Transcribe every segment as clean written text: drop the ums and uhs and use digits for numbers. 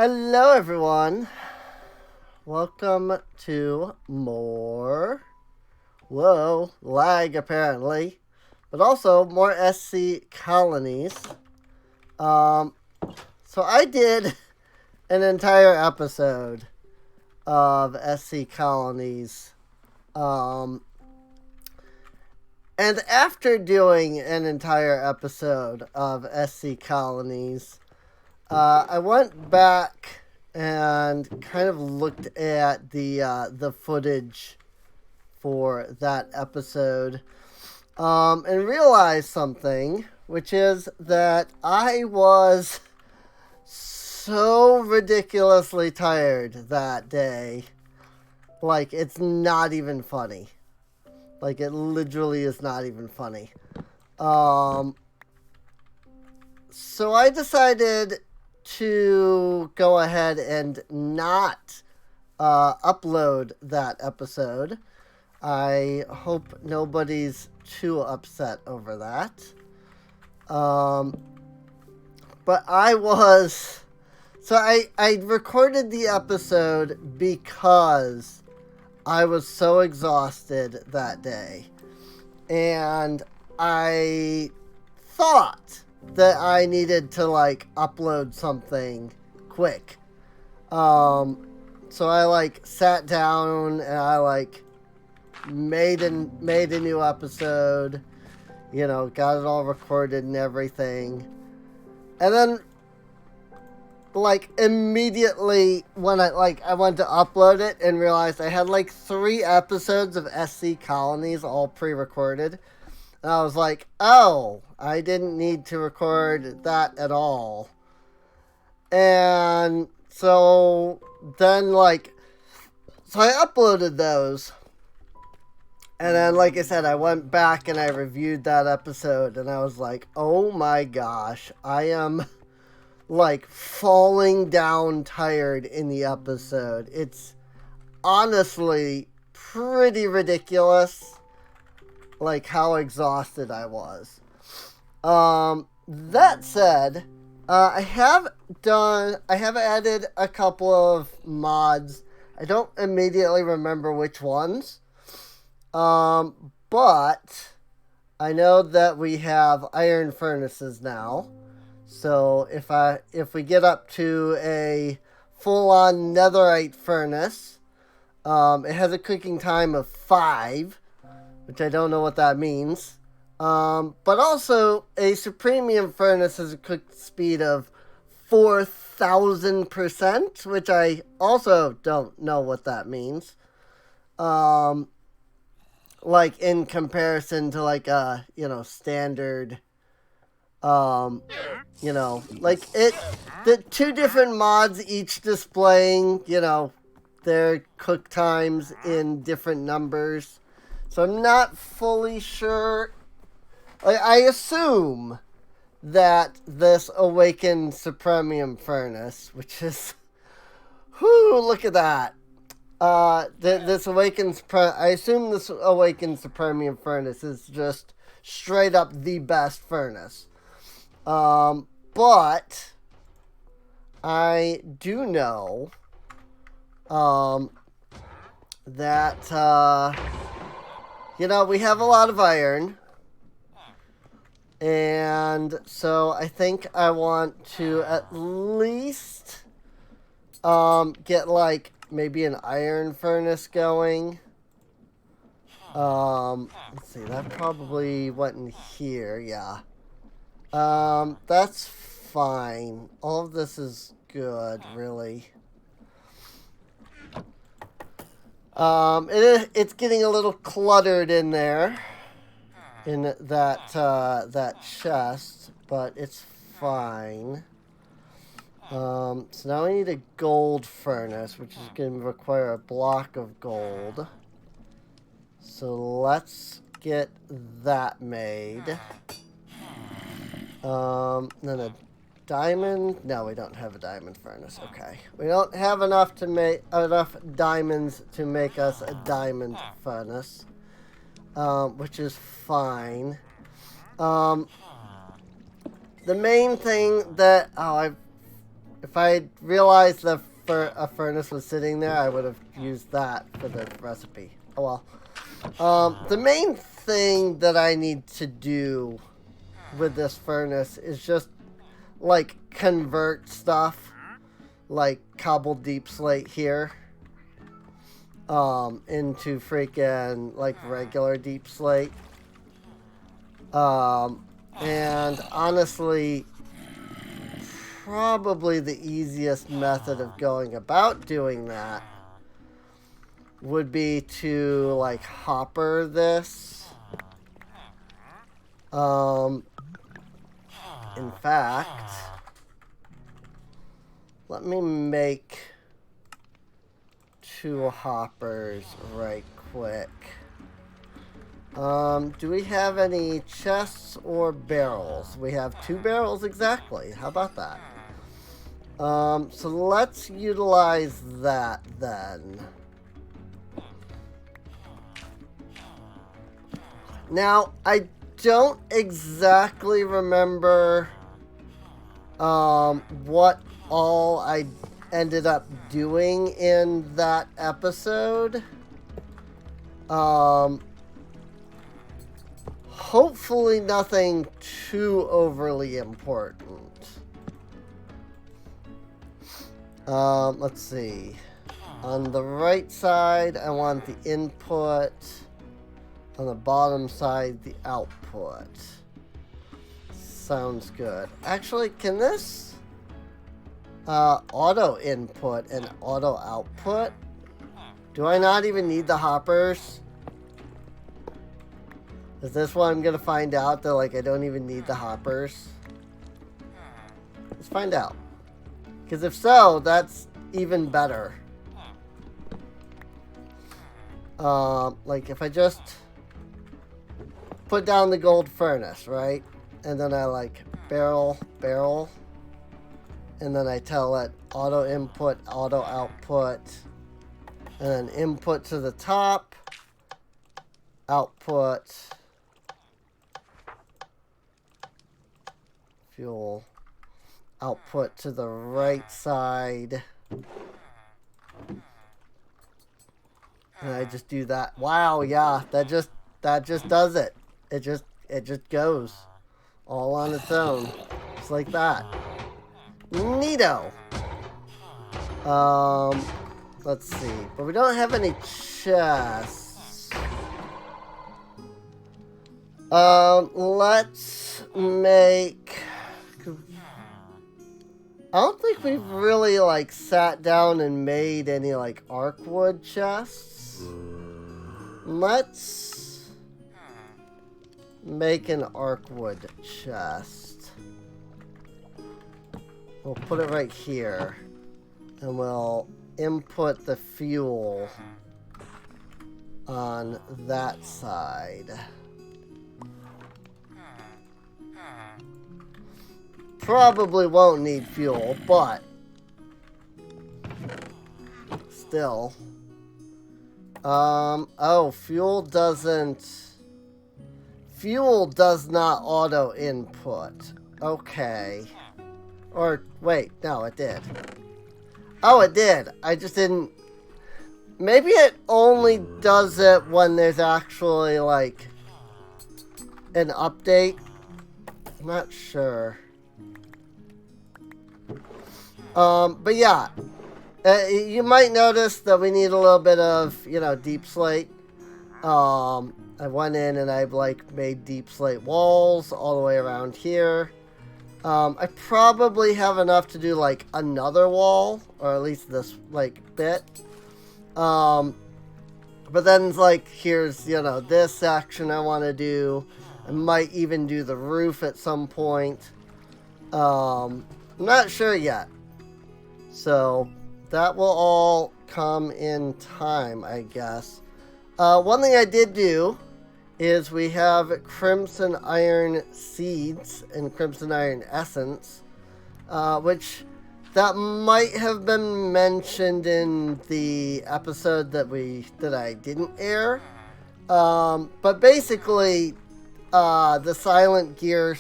Hello, everyone. Welcome to more. Whoa, lag apparently, but also more SC colonies. So I did an entire episode of SC colonies. And after doing an entire episode of SC colonies, I went back and kind of looked at the footage for that episode, and realized something, which is that I was so ridiculously tired that day. Like, it's not even funny. Like, it literally is not even funny. So I decided to go ahead and not upload that episode. I hope nobody's too upset over that. But I was... So I recorded the episode because I was so exhausted that day. And I thought that I needed to upload something quick. So I sat down and I made a new episode, got it all recorded and everything. And then immediately when I went to upload it and realized I had 3 episodes of SC Colonies all pre-recorded. And I was like, oh, I didn't need to record that at all. And so then, so I uploaded those. And then, like I said, I went back and I reviewed that episode. And I was like, oh my gosh, I am, falling down tired in the episode. It's honestly pretty ridiculous. How exhausted I was. That said, I have added a couple of mods. I don't immediately remember which ones. But I know that we have iron furnaces now. So if we get up to a full-on netherite furnace, it has a cooking time of 5. Which I don't know what that means. But also, a Supremium furnace has a cook speed of 4,000%, which I also don't know what that means. In comparison to standard, the 2 different mods each displaying, their cook times in different numbers. So I'm not fully sure. I assume that this Awakened Supremium Furnace, which is... Whoo, look at that. I assume this Awakened Supremium Furnace is just straight up the best furnace. But I do know that... we have a lot of iron. And so I think I want to at least get maybe an iron furnace going. Let's see, that probably went in here, yeah. That's fine. All of this is good, really. It's getting a little cluttered in there, in that chest, but it's fine. So now we need a gold furnace, which is going to require a block of gold. So let's get that made. Then a diamond? No, we don't have a diamond furnace. Okay. We don't have enough diamonds to make us a diamond furnace. Which is fine. The main thing that... Oh, If I realized that a furnace was sitting there, I would have used that for the recipe. Oh well. The main thing that I need to do with this furnace is just like convert stuff like cobbled deep slate here into freaking like regular deep slate. And honestly, probably the easiest method of going about doing that would be to like hopper this. In fact, let me make 2 hoppers right quick. Do we have any chests or barrels? We have 2 barrels exactly. How about that? So let's utilize that then. Now, I don't exactly remember what all I ended up doing in that episode. Hopefully nothing too overly important. Let's see. On the right side, I want the input. On the bottom side, the output. Sounds good. Actually, can this auto input and auto output? Do I not even need the hoppers? Is this what I'm gonna find out that like I don't even need the hoppers? Let's find out. Because if so, that's even better. Like if I just put down the gold furnace, right? And then I like barrel, and then I tell it auto input, auto output, and then input to the top, output, fuel, output to the right side. And I just do that. Wow, yeah, that just does it. It just goes all on its own, just like that. Neato. Let's see, but we don't have any chests. Let's make. I don't think we've really like sat down and made any like arc wood chests. Let's make an arc wood chest. We'll put it right here, and we'll input the fuel on that side. Probably won't need fuel, but still. Oh, fuel does not auto input. Okay. Or, wait, no, it did. Oh, it did. I just didn't. Maybe it only does it when there's actually, like, an update. I'm not sure. But yeah, you might notice that we need a little bit of, deep slate. I went in and I've like made deep slate walls all the way around here. I probably have enough to do like another wall, or at least this like bit. But then like here's, this section I want to do. I might even do the roof at some point. I'm not sure yet. So that will all come in time, I guess. One thing I did do is we have Crimson Iron Seeds and Crimson Iron Essence, which that might have been mentioned in the episode that I didn't air. But basically, the Silent Gear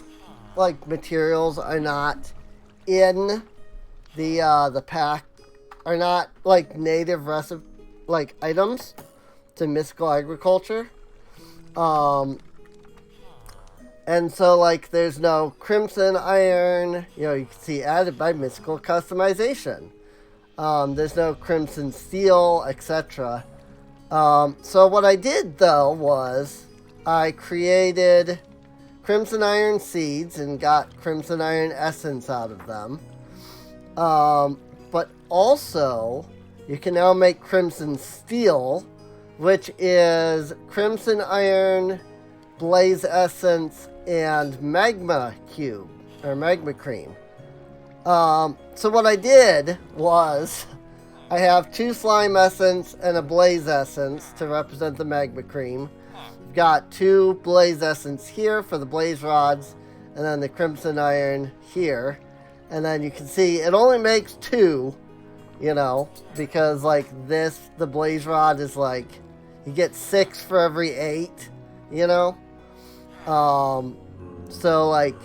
like materials are not in the pack are not like native like items to mystical agriculture. And so, like, there's no crimson iron, you know, you can see added by mystical customization. There's no crimson steel, etc. So what I did, though, was I created crimson iron seeds and got crimson iron essence out of them. But also, you can now make crimson steel, which is crimson iron, blaze essence, and magma cube, or magma cream. So what I did was, I have 2 slime essence and a blaze essence to represent the magma cream. I've got 2 blaze essence here for the blaze rods, and then the crimson iron here. And then you can see it only makes 2, you know, because like this, the blaze rod is like, you get 6 for every 8, you know. So like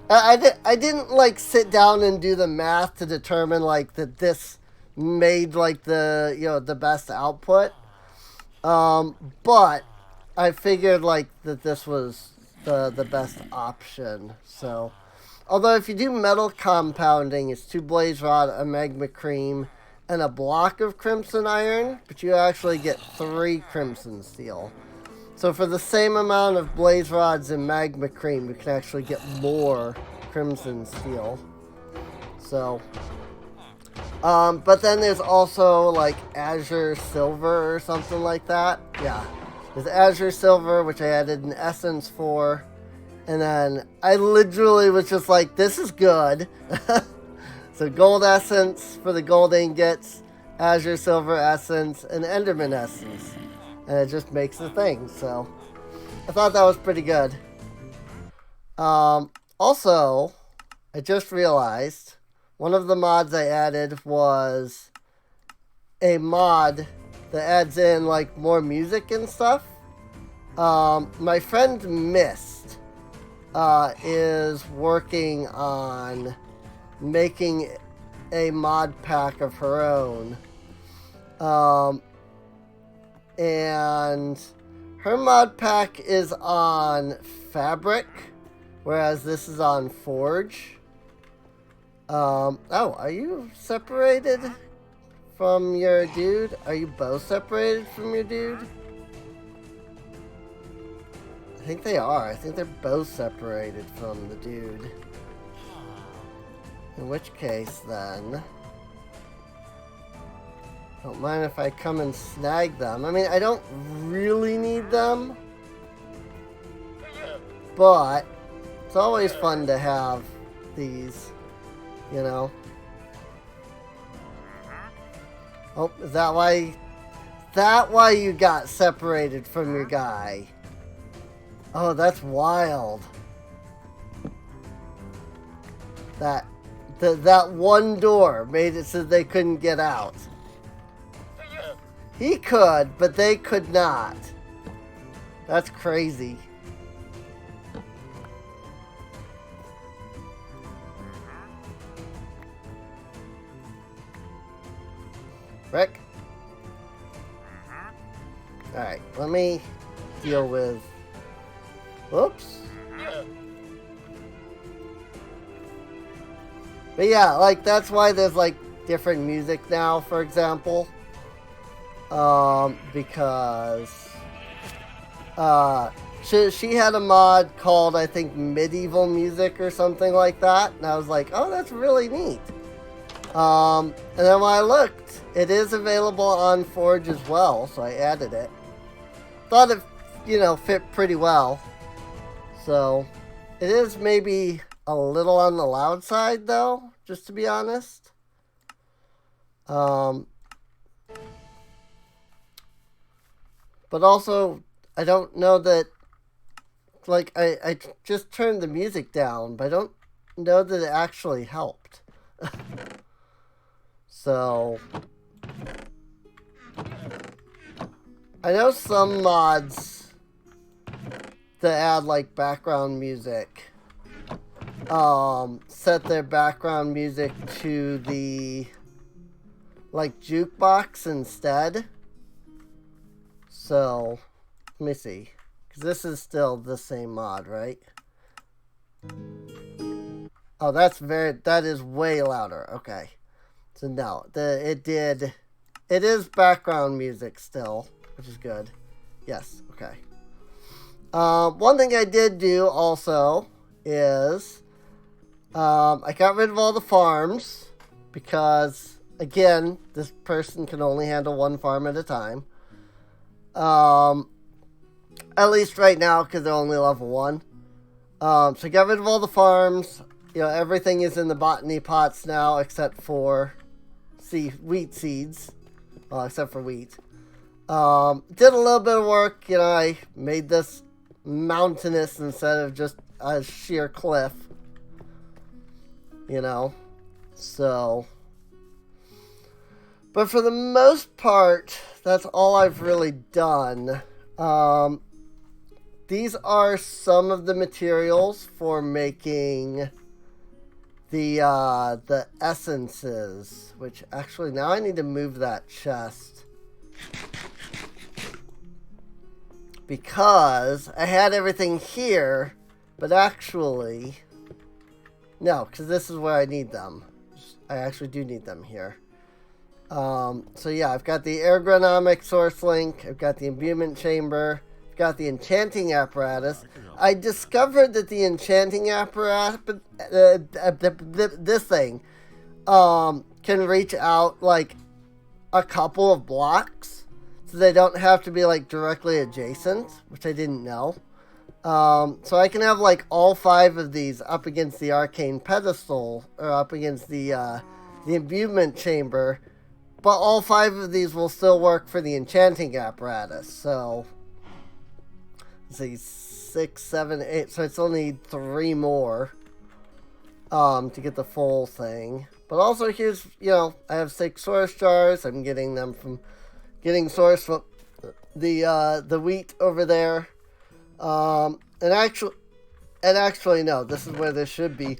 I didn't like sit down and do the math to determine like that this made like the, you know, the best output. But I figured like that this was the best option. So although if you do metal compounding, it's 2 blaze rod, a magma cream, and a block of crimson iron, but you actually get 3 crimson steel. So for the same amount of blaze rods and magma cream, you can actually get more crimson steel. So, but then there's also like azure silver or something like that. Yeah, there's azure silver, which I added an essence for. And then I literally was just like, this is good. So gold essence for the gold ingots, azure silver essence, and enderman essence. And it just makes the thing, so I thought that was pretty good. Also, I just realized one of the mods I added was a mod that adds in like more music and stuff. My friend Mist is working on making a mod pack of her own. And her mod pack is on Fabric, whereas this is on Forge. Oh, are you separated from your dude? Are you both separated from your dude? I think they are. I think they're both separated from the dude. In which case, then, don't mind if I come and snag them. I mean, I don't really need them, but it's always fun to have these, you know. Oh, is that why you got separated from your guy? Oh, that's wild. That one door made it so they couldn't get out. He could, but they could not. That's crazy. Rick? Alright, let me deal with... Whoops. But yeah, like, that's why there's, like, different music now, for example. Because she had a mod called, I think, Medieval Music or something like that, and I was like, oh, that's really neat. And then when I looked, it is available on Forge as well, so I added it. Thought it, you know, fit pretty well. So, it is maybe a little on the loud side, though, just to be honest. But also, I don't know that, like, I just turned the music down, but I don't know that it actually helped. So, I know some mods that add, like, background music set their background music to the like jukebox instead. So let me see, because this is still the same mod, right? Oh, that is way louder. Okay. So no, it is background music still, which is good. Yes, okay. One thing I did do also is I got rid of all the farms because, again, this person can only handle one farm at a time. At least right now, because they're only level 1. So I got rid of all the farms. You know, everything is in the botany pots now except for wheat seeds. Well, except for wheat. Did a little bit of work. You know, I made this mountainous instead of just a sheer cliff. You know, so. But for the most part, that's all I've really done. These are some of the materials for making the essences, which actually now I need to move that chest because I had everything here, but actually no, because this is where I need them. I actually do need them here. So yeah, I've got the ergonomic source link, I've got the imbuement chamber, I've got the enchanting apparatus. I discovered that the enchanting apparatus, this thing, can reach out like a couple of blocks, so they don't have to be like directly adjacent, which I didn't know. So I can have like all 5 of these up against the arcane pedestal, or up against the imbuement chamber, but all 5 of these will still work for the enchanting apparatus. So let's see, 6, 7, 8. So I still need 3 more to get the full thing. But also here's, you know, I have 6 source jars. I'm getting them from source from the wheat over there. And actually no, this is where this should be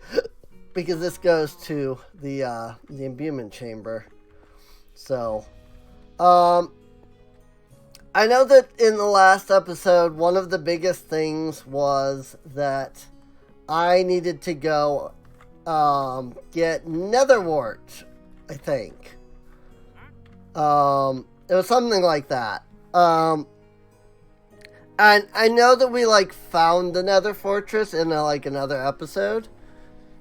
because this goes to the imbuement chamber. So, I know that in the last episode, one of the biggest things was that I needed to go get netherwort, I think. It was something like that. And I know that we like found the nether fortress in like another episode.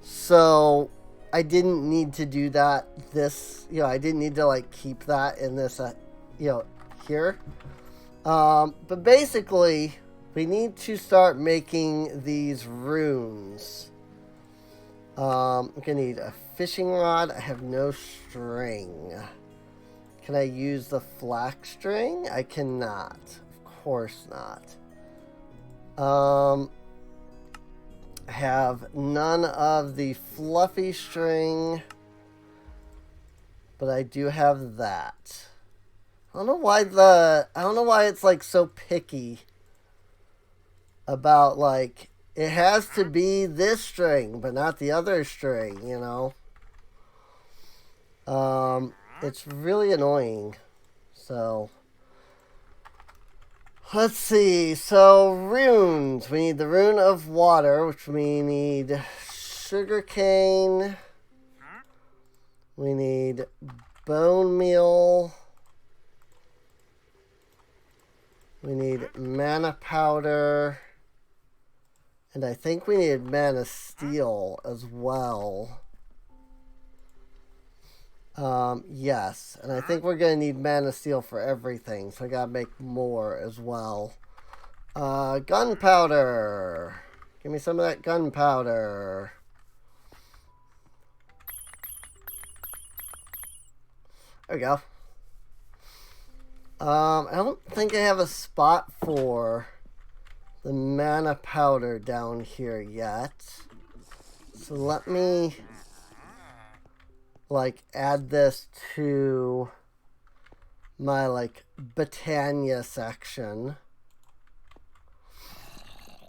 So I didn't need to do that I didn't need to like keep that in this here. But basically we need to start making these runes. I'm gonna need a fishing rod. I have no string. Can I use the flax string? I cannot. Of course not. I have none of the fluffy string, but I do have that. I don't know why it's like so picky about like it has to be this string but not the other string, you know. It's really annoying. So let's see. So runes. We need the rune of water, which we need sugarcane. We need bone meal. We need mana powder. And I think we need mana steel as well. Yes. And I think we're going to need mana steel for everything. So I got to make more as well. Gunpowder. Give me some of that gunpowder. There we go. I don't think I have a spot for the mana powder down here yet. So let me like add this to my like Botania section.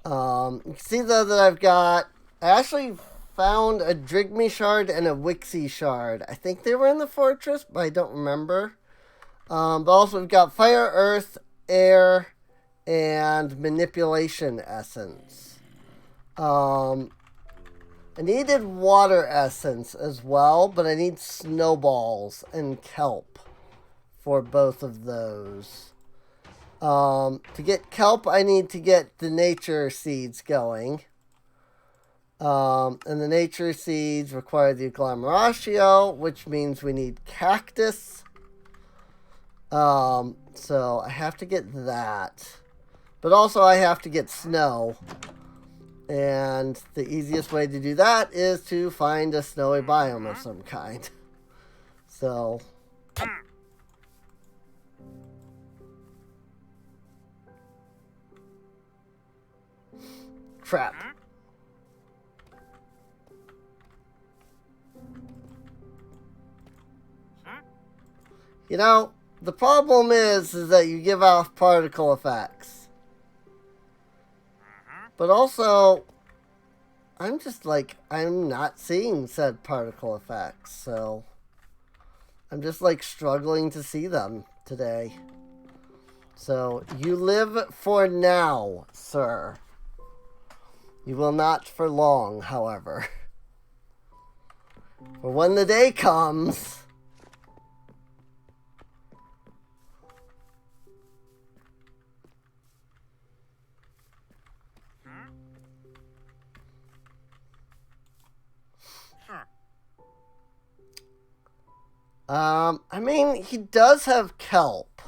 You can see though that I actually found a Drigme shard and a Wixie shard. I think they were in the fortress, but I don't remember. But also we've got fire, earth, air, and manipulation essence. I needed water essence as well, but I need snowballs and kelp for both of those. To get kelp, I need to get the nature seeds going. And the nature seeds require the agglomeratio, which means we need cactus. So I have to get that. But also I have to get snow. And the easiest way to do that is to find a snowy biome of some kind. So... crap. You know, the problem is that you give off particle effects. But also, I'm just like, I'm not seeing said particle effects, so I'm just like struggling to see them today. So, you live for now, sir. You will not for long, however. For when the day comes... I mean, he does have kelp.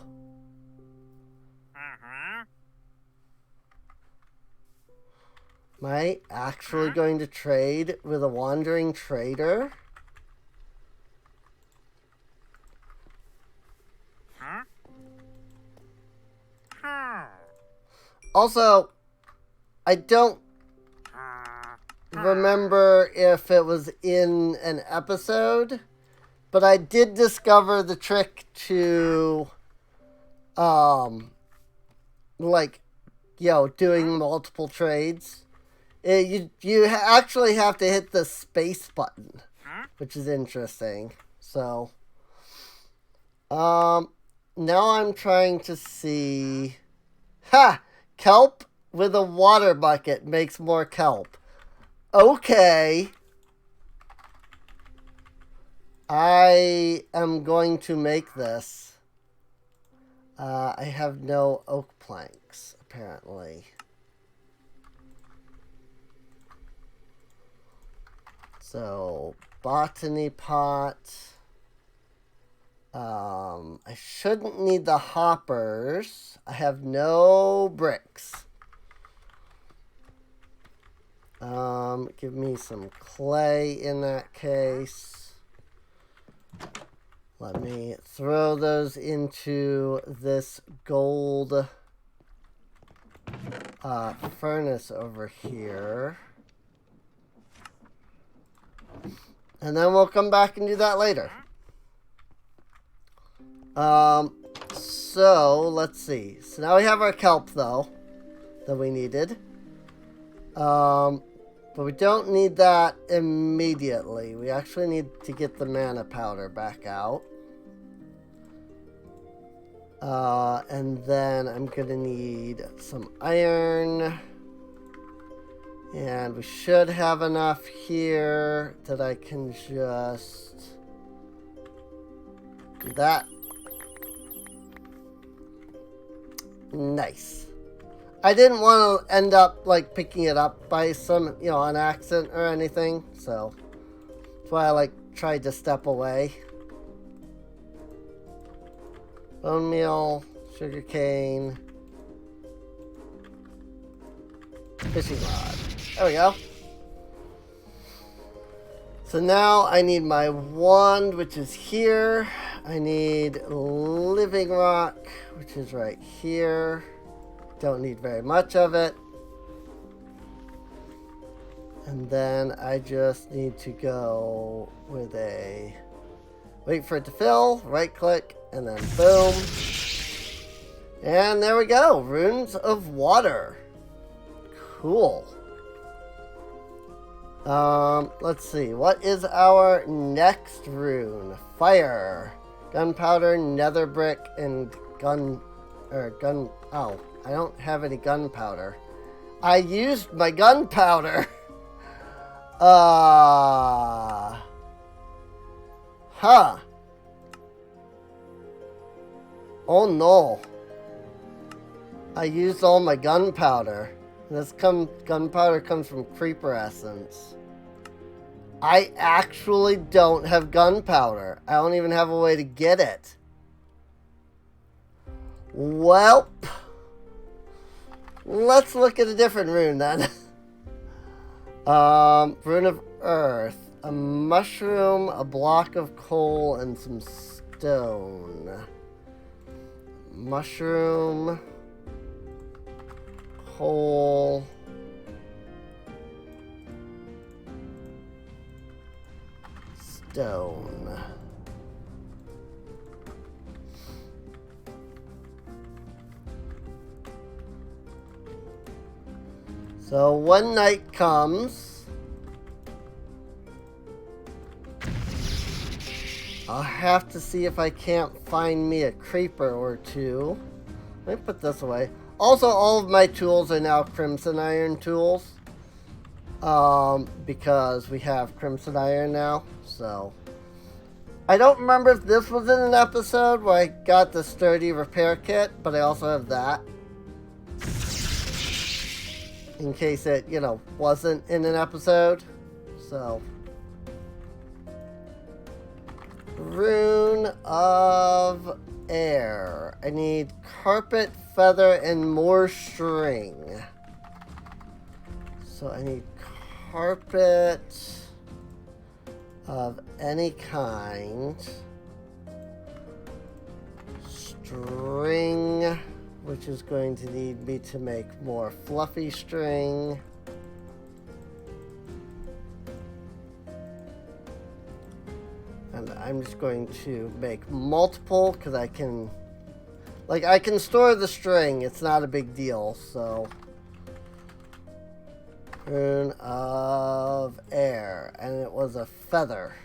Am I actually going to trade with a wandering trader? Also, I don't remember if it was in an episode, but I did discover the trick to, like, doing multiple trades. You actually have to hit the space button, which is interesting. So, now I'm trying to see... Ha! Kelp with a water bucket makes more kelp. Okay. I am going to make this. I have no oak planks, apparently. So, botany pot. I shouldn't need the hoppers. I have no bricks. Give me some clay in that case. Let me throw those into this gold furnace over here. And then we'll come back and do that later. So, let's see. So now we have our kelp, though, that we needed. But we don't need that immediately. We actually need to get the mana powder back out. And then I'm going to need some iron. And we should have enough here that I can just do that. Nice. I didn't want to end up like picking it up by some, an accident or anything. So that's why I tried to step away. Bone meal, sugarcane, fishing rod. There we go. So now I need my wand, which is here. I need living rock, which is right here. Don't need very much of it. And then I just need to go with a... Wait for it to fill, right click, and then boom. And there we go. Runes of water. Cool. Let's see. What is our next rune? Fire. Gunpowder, nether brick, and gun... Oh, I don't have any gunpowder. I used my gunpowder! Huh. Oh no. I used all my gunpowder. Gunpowder comes from creeper essence. I actually don't have gunpowder. I don't even have a way to get it. Welp. Let's look at a different rune then. Rune of Earth. A mushroom, a block of coal, and some stone. Mushroom, coal, stone. So when night comes, I'll have to see if I can't find me a creeper or two. Let me put this away. Also, all of my tools are now Crimson Iron tools. Because we have Crimson Iron now, so. I don't remember if this was in an episode where I got the sturdy repair kit, but I also have that. In case it, wasn't in an episode. So. Rune of Air. I need carpet, feather, and more string. So I need carpet of any kind. String, which is going to need me to make more fluffy string. And I'm just going to make multiple because I can store the string. It's not a big deal, so. Rune of Air, and it was a feather.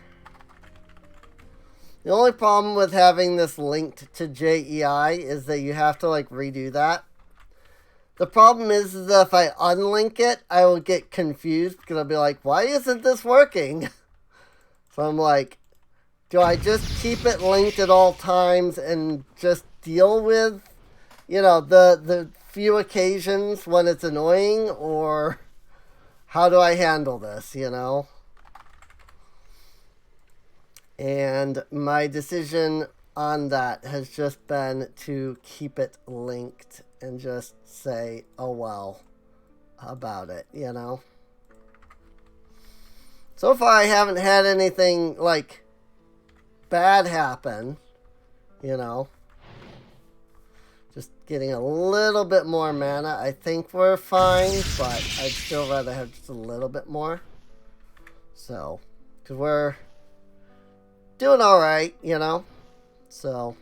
The only problem with having this linked to JEI is that you have to redo that. The problem is that if I unlink it, I will get confused because I'll be like, why isn't this working? So I'm like, do I just keep it linked at all times and just deal with, the few occasions when it's annoying, or how do I handle this, And my decision on that has just been to keep it linked and just say, oh well, about it, So far I haven't had anything, bad happen, Just getting a little bit more mana. I think we're fine, but I'd still rather have just a little bit more. So, because we're doing alright, So,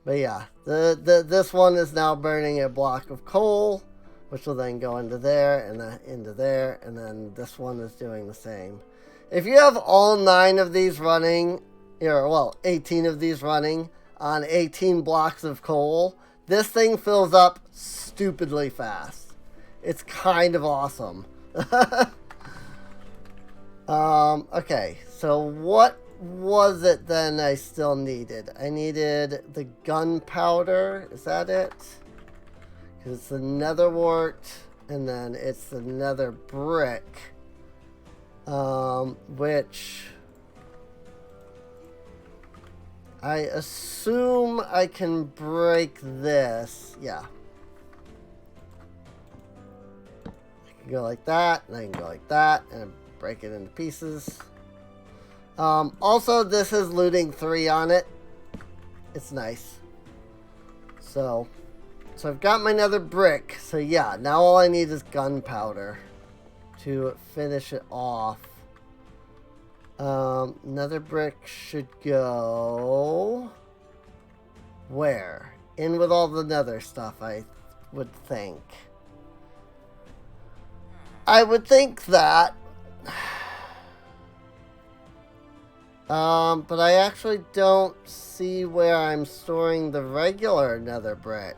but yeah, this one is now burning a block of coal, which will then go into there, and then into there, and then this one is doing the same. If you have all 9 of these running, 18 of these running on 18 blocks of coal, this thing fills up stupidly fast. It's kind of awesome. Okay, so what was it then I still needed? I needed the gunpowder. Is that it? Because it's the nether wart, and then it's the nether brick. Which I assume I can break this. Yeah. I can go like that, and I can go like that, and break it into pieces. Also, this has looting 3 on it. It's nice. So I've got my nether brick. So yeah, now all I need is gunpowder to finish it off. Nether brick should go where? In with all the nether stuff, I would think. I would think that. But I actually don't see where I'm storing the regular nether brick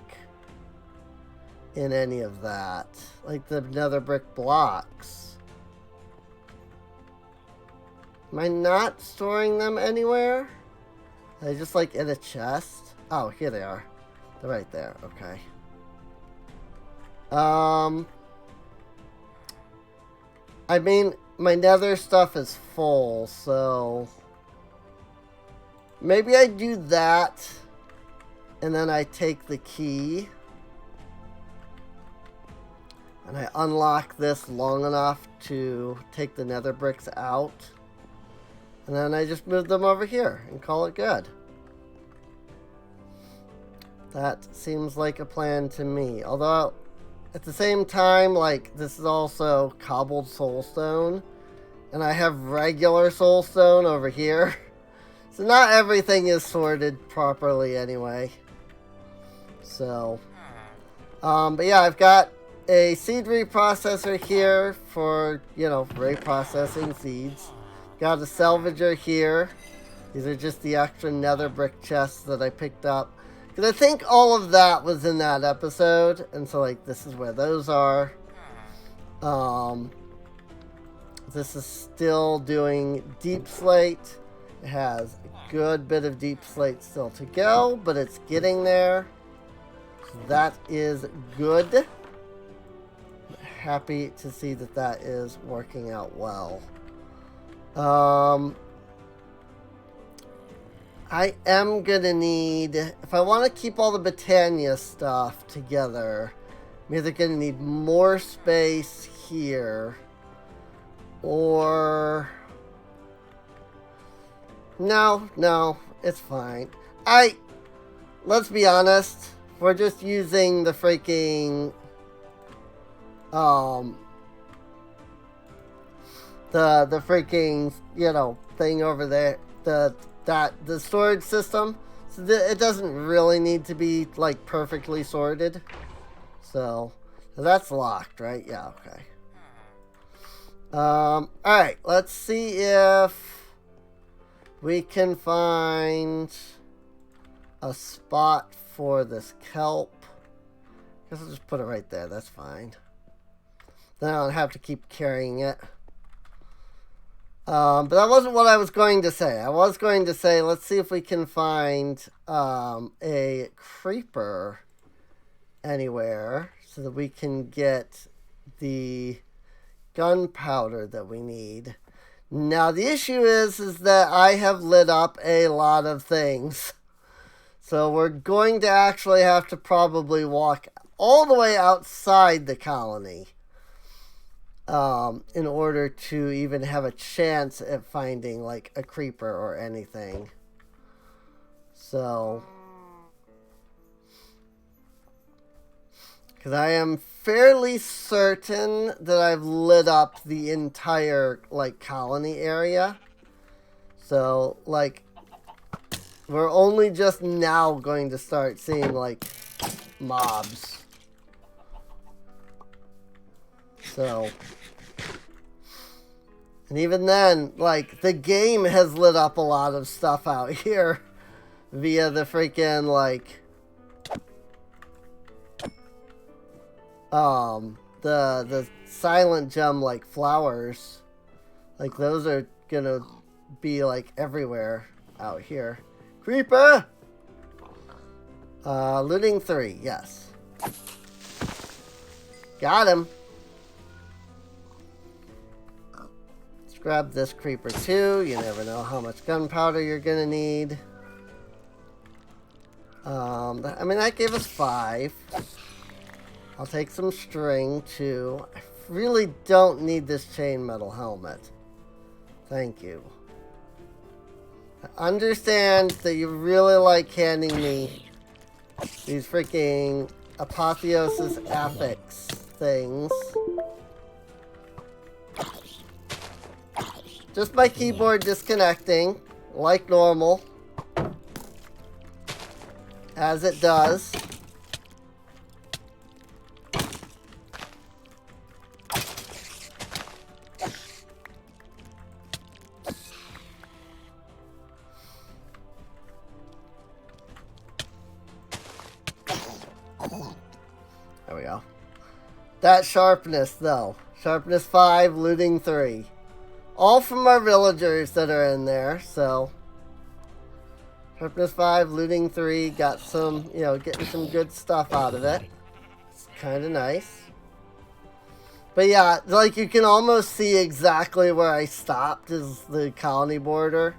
in any of that. Like the nether brick blocks. Am I not storing them anywhere? Are they just like in a chest? Oh, here they are. They're right there. Okay. I mean, my nether stuff is full, so maybe I do that and then I take the key and I unlock this long enough to take the nether bricks out, and then I just move them over here and call it good. That seems like a plan to me. Although, at the same time, like, this is also cobbled soulstone, and I have regular soulstone over here. So not everything is sorted properly anyway. So, but yeah, I've got a seed reprocessor here for, you know, reprocessing seeds. Got a salvager here. These are just the extra nether brick chests that I picked up. Because I think all of that was in that episode. And so, like, this is where those are. This is still doing deep slate. It has a good bit of deep slate still to go, but it's getting there. So that is good. Happy to see that that is working out well. I am gonna need, if I want to keep all the Botania stuff together, I'm either gonna need more space here, or no, it's fine. Let's be honest, we're just using the freaking the freaking, you know, thing over there, the storage system, so it doesn't really need to be like perfectly sorted. So that's locked, right? Yeah, okay. All right, let's see if we can find a spot for this kelp. I guess I'll just put it right there. That's fine. Then I don't have to keep carrying it. But that wasn't what I was going to say. I was going to say, let's see if we can find a creeper anywhere so that we can get the gunpowder that we need. Now, the issue is that I have lit up a lot of things. So we're going to actually have to probably walk all the way outside the colony in order to even have a chance at finding like a creeper or anything. So, because I am fairly certain that I've lit up the entire like colony area. So like we're only just now going to start seeing like mobs. So, and even then, like, the game has lit up a lot of stuff out here via the freaking, like, the silent gem, like, flowers. Like, those are gonna be, like, everywhere out here. Creeper! Looting 3, yes. Got him. Let's grab this creeper too. You never know how much gunpowder you're gonna need. I mean, that gave us 5. I'll take some string too. I really don't need this chainmetal helmet. Thank you. I understand that you really like handing me these freaking Apotheosis affix things. Just my keyboard disconnecting, like normal. As it does. That sharpness, though. Sharpness 5, looting 3. All from our villagers that are in there, so. Sharpness 5, looting 3. Got some, you know, getting some good stuff out of it. It's kind of nice. But yeah, like you can almost see exactly where I stopped is the colony border.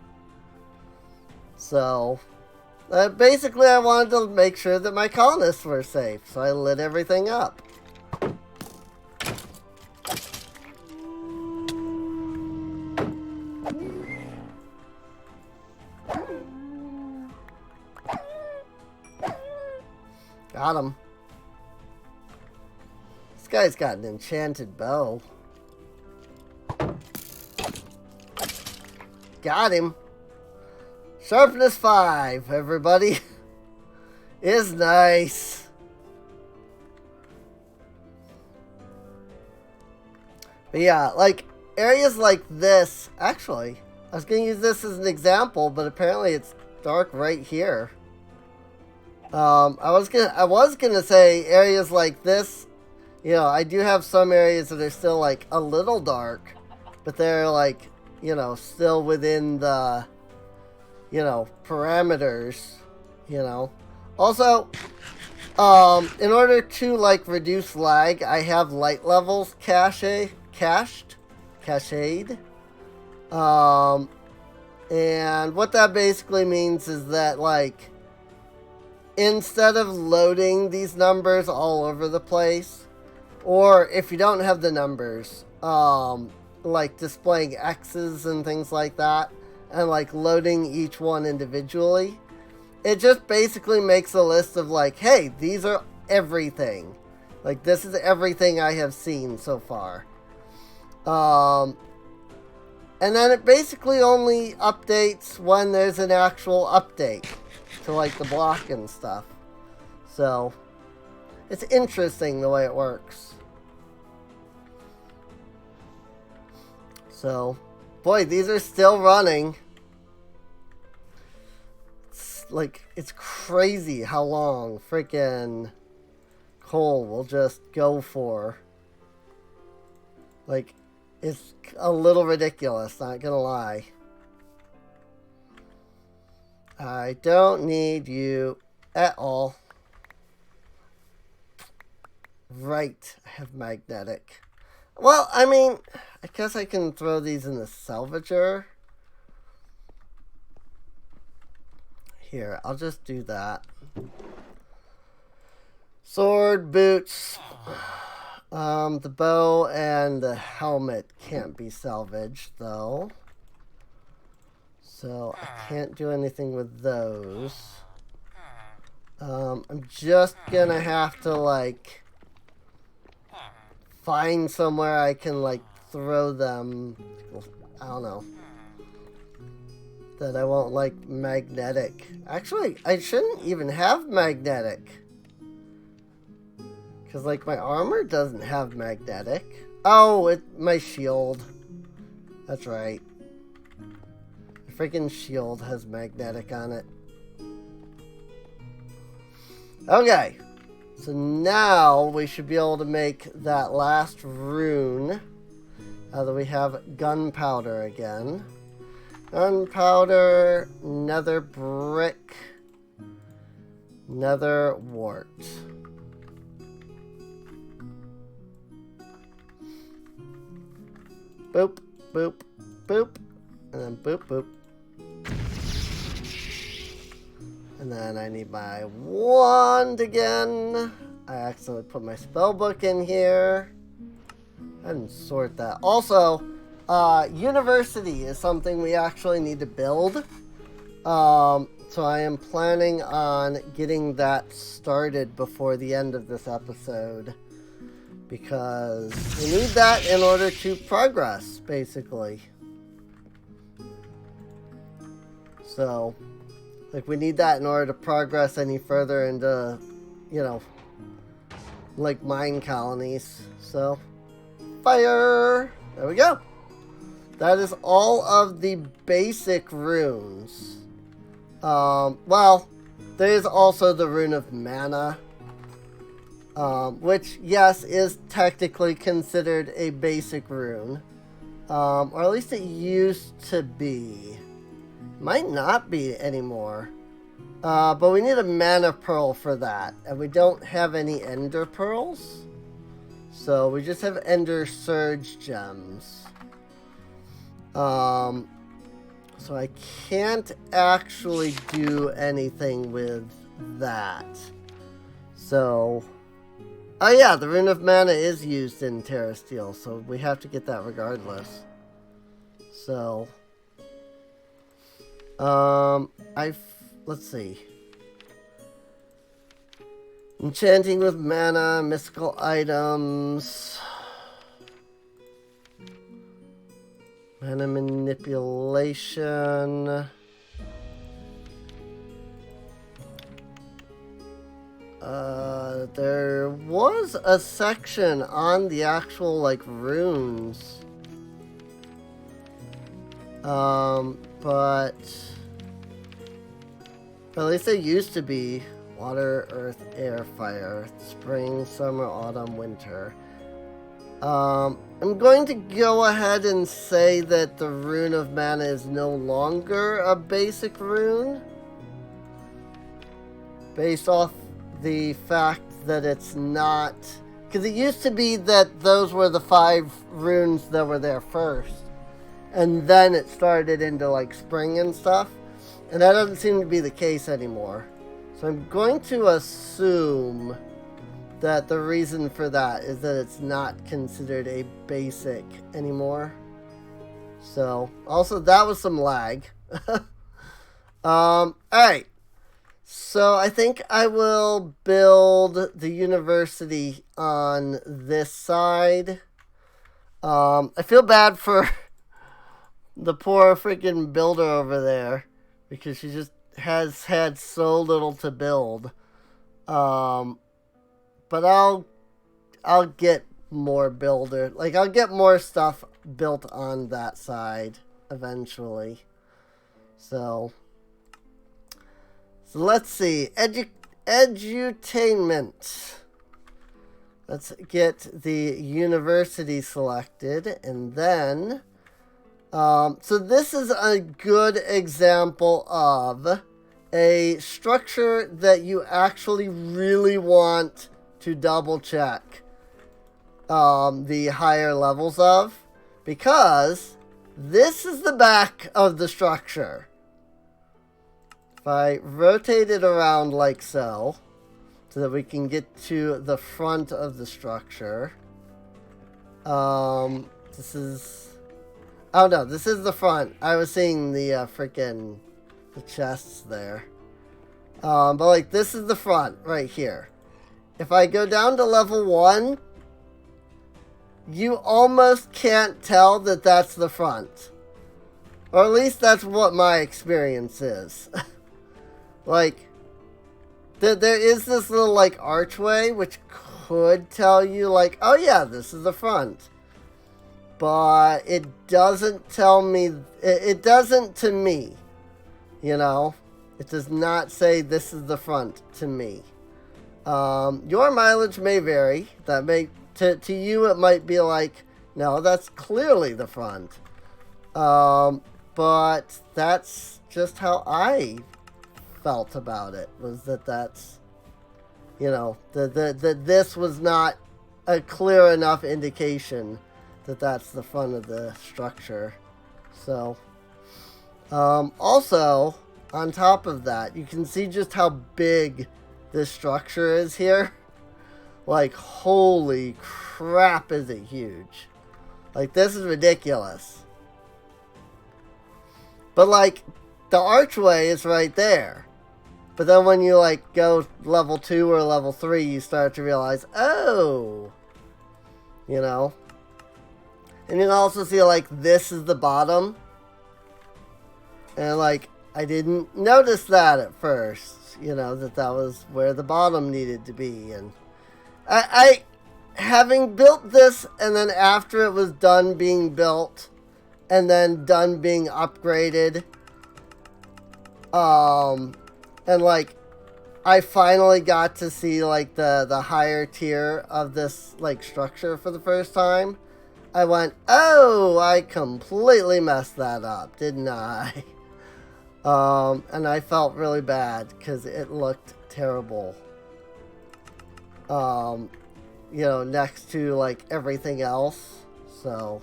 So, basically I wanted to make sure that my colonists were safe. So I lit everything up. Got him. This guy's got an enchanted bow. Got him. Sharpness 5, everybody. Is nice. But yeah, like areas like this. Actually, I was going to use this as an example, but apparently it's dark right here. I was gonna say areas like this, you know, I do have some areas that are still like a little dark, but they're like, you know, still within the, you know, parameters, you know. Also, in order to like reduce lag, I have light levels cached. And what that basically means is that like, instead of loading these numbers all over the place, or if you don't have the numbers, like displaying X's and things like that, and like loading each one individually, it just basically makes a list of like, hey, these are everything. Like, this is everything I have seen so far. And then it basically only updates when there's an actual update to like the block and stuff. So it's interesting the way it works. So, boy, these are still running. It's like, it's crazy how long freaking coal will just go for. Like, it's a little ridiculous, not gonna lie. I don't need you at all. Right, I have magnetic. Well, I mean, I guess I can throw these in the salvager. Here, I'll just do that. Sword, boots. The bow and the helmet can't be salvaged, though. So I can't do anything with those. I'm just gonna have to, like, find somewhere I can, like, throw them. I don't know. That I won't, like, magnetic. Actually, I shouldn't even have magnetic. Because, like, my armor doesn't have magnetic. Oh, my shield. That's right. The freaking shield has magnetic on it. Okay. So now we should be able to make that last rune. Now that we have gunpowder again. Gunpowder, nether brick, nether wart. Boop, boop, boop, and then boop, boop. And then I need my wand again. I accidentally put my spell book in here. I didn't sort that. Also, university is something we actually need to build. So I am planning on getting that started before the end of this episode. Because we need that in order to progress, basically. So, like, we need that in order to progress any further into, you know, like, mine colonies. So, fire! There we go. That is all of the basic runes. Well, there is also the rune of mana. which, yes, is technically considered a basic rune. Or at least it used to be. Might not be anymore. But we need a mana pearl for that. And we don't have any ender pearls. So we just have ender surge gems. So I can't actually do anything with that. So, oh yeah, the Rune of Mana is used in Terra Steel, so we have to get that regardless. So, let's see. Enchanting with mana, mystical items, mana manipulation. There was a section on the actual, like, runes. But at least they used to be water, earth, air, fire, spring, summer, autumn, winter. I'm going to go ahead and say that the Rune of Mana is no longer a basic rune, based off the fact that it's not, because it used to be that those were the 5 runes that were there first, and then it started into like spring and stuff, and that doesn't seem to be the case anymore. So I'm going to assume that the reason for that is that it's not considered a basic anymore. So also that was some lag. Alright. So I think I will build the university on this side. I feel bad for the poor freaking builder over there, because she just has had so little to build. But I'll get more builder. Like, I'll get more stuff built on that side eventually. So let's see. Edutainment. Let's get the university selected. And then, so this is a good example of a structure that you actually really want to double check the higher levels of, because this is the back of the structure. If I rotate it around like so that we can get to the front of the structure. This is, oh no, this is the front. I was seeing the freaking the chests there. But like, this is the front right here. If I go down to level 1, you almost can't tell that that's the front. Or at least that's what my experience is. Like, there is this little, like, archway, which could tell you, like, oh yeah, this is the front. But it doesn't tell me, it doesn't to me, you know? It does not say this is the front to me. Your mileage may vary. That may, to you it might be like, no, that's clearly the front. But that's just how I felt about it, was that's, you know, that this was not a clear enough indication that that's the front of the structure. So, also, on top of that, you can see just how big this structure is here. Like, holy crap, is it huge. Like, this is ridiculous. But, like, the archway is right there. But then when you, like, go level 2 or level 3, you start to realize, oh, you know. And you can also see, like, this is the bottom. And, like, I didn't notice that at first, you know, that was where the bottom needed to be. And I having built this, and then after it was done being built, and then done being upgraded, and, like, I finally got to see like the higher tier of this like structure for the first time, I went, oh, I completely messed that up, didn't I? And I felt really bad because it looked terrible. You know, next to like everything else. So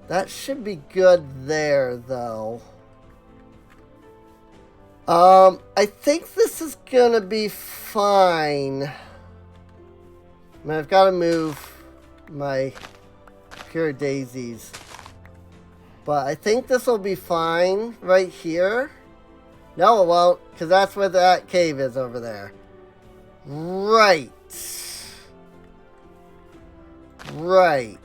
that should be good there, though. I think this is gonna be fine. I mean, I've got to move my pure daisies. But I think this will be fine right here. No, it won't, because that's where that cave is over there. Right. Right.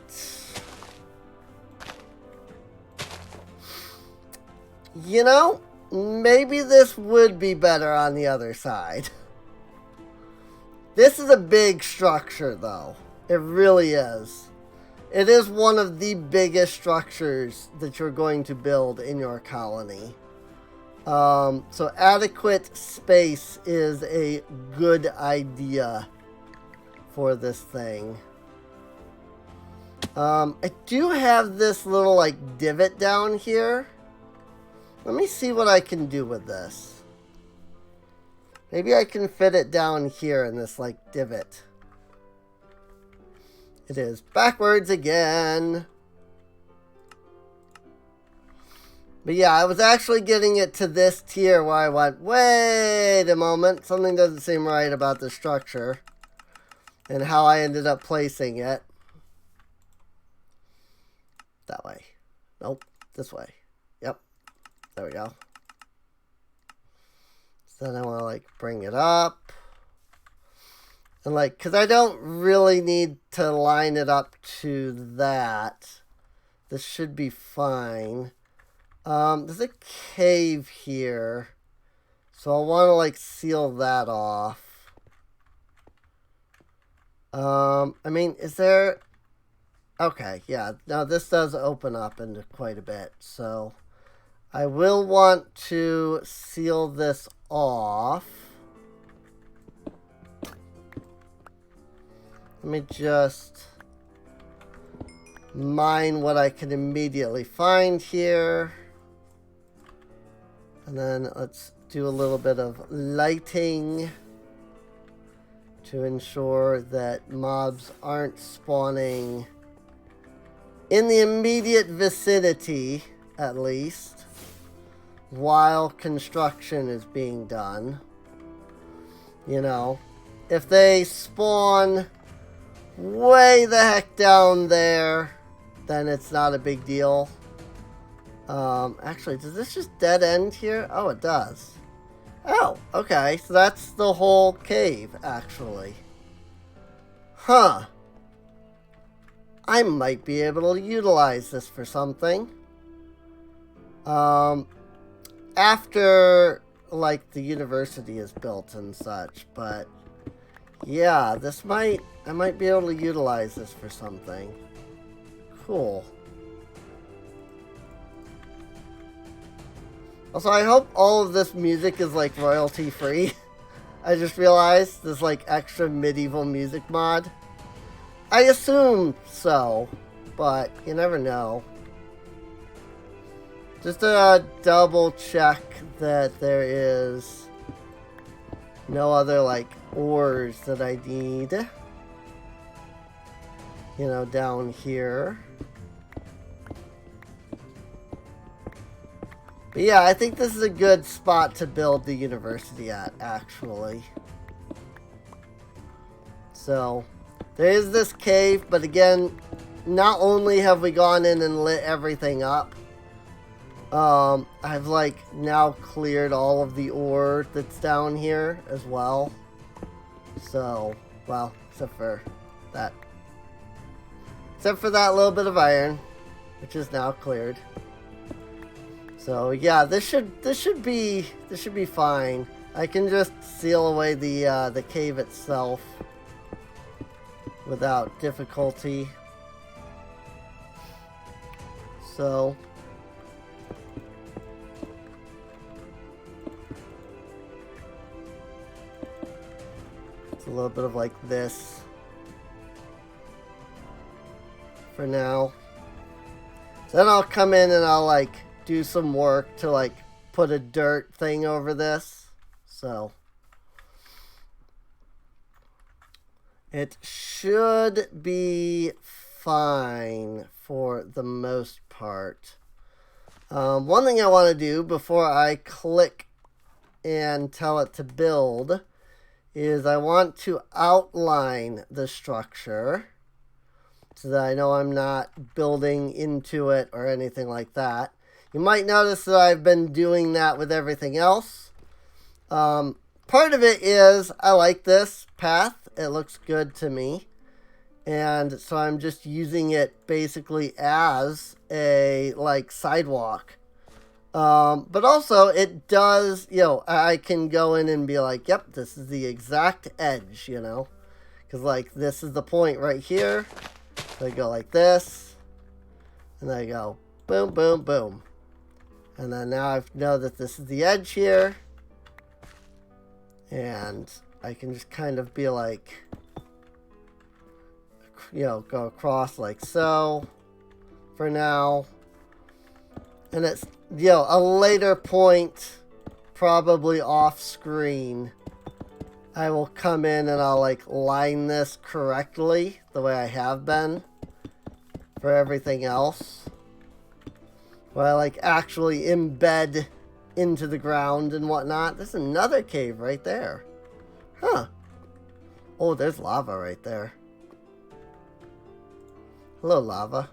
You know, maybe this would be better on the other side. This is a big structure, though. It really is. It is one of the biggest structures that you're going to build in your colony. So adequate space is a good idea for this thing. I do have this little like divot down here. Let me see what I can do with this. Maybe I can fit it down here in this like divot. It is backwards again. But yeah, I was actually getting it to this tier where I went, wait a moment, something doesn't seem right about the structure and how I ended up placing it. That way. Nope, this way. Yep, there we go. So then I want to like bring it up. And like, because I don't really need to line it up to that. This should be fine. There's a cave here. So I'll want to like seal that off. I mean, is there... Okay, yeah. Now this does open up into quite a bit. So I will want to seal this off. Let me just mine what I can immediately find here. And then let's do a little bit of lighting to ensure that mobs aren't spawning in the immediate vicinity, at least, while construction is being done. You know, if they spawn way the heck down there, then it's not a big deal. Actually, does this just dead end here? Oh, it does. Oh, okay, so that's the whole cave, actually. Huh. I might be able to utilize this for something. After, like, the university is built and such, but yeah, I might be able to utilize this for something. Cool. Also, I hope all of this music is, like, royalty-free. I just realized there's, like, extra medieval music mod. I assume so, but you never know. Just to double check that there is no other, like, ores that I need. You know, down here. But yeah, I think this is a good spot to build the university at, actually. So, there is this cave, but again, not only have we gone in and lit everything up, I've like now cleared all of the ore that's down here as well. So, well, except for that little bit of iron, which is now cleared. So yeah, this should be fine. I can just seal away the cave itself without difficulty. So a little bit of like this for now. So then I'll come in and I'll like do some work to like put a dirt thing over this. So it should be fine for the most part. One thing I want to do before I click and tell it to build is I want to outline the structure so that I know I'm not building into it or anything like that. You might notice that I've been doing that with everything else. Part of it is I like this path. It looks good to me. And so I'm just using it basically as a like sidewalk. But also it does, you know, I can go in and be like, yep, this is the exact edge, you know, because like this is the point right here. So I go like this, and I go boom, boom, boom. And then now I know that this is the edge here. And I can just kind of be like, you know, go across like so for now. And it's, you know, a later point, probably off screen, I will come in and I'll like line this correctly the way I have been for everything else. Where I like actually embed into the ground and whatnot. There's another cave right there. Huh. Oh, there's lava right there. Hello, lava.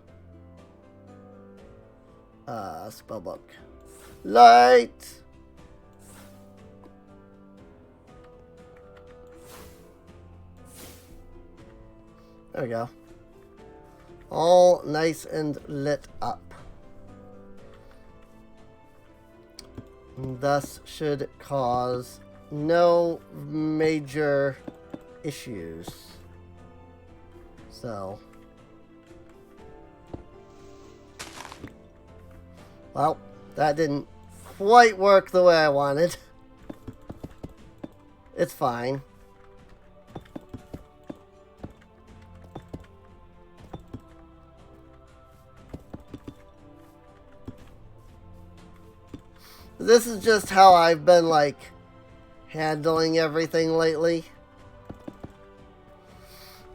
Spellbook. Light! There we go. All nice and lit up. And thus should cause no major issues. So. Well, that didn't quite work the way I wanted. It's fine. This is just how I've been, like, handling everything lately.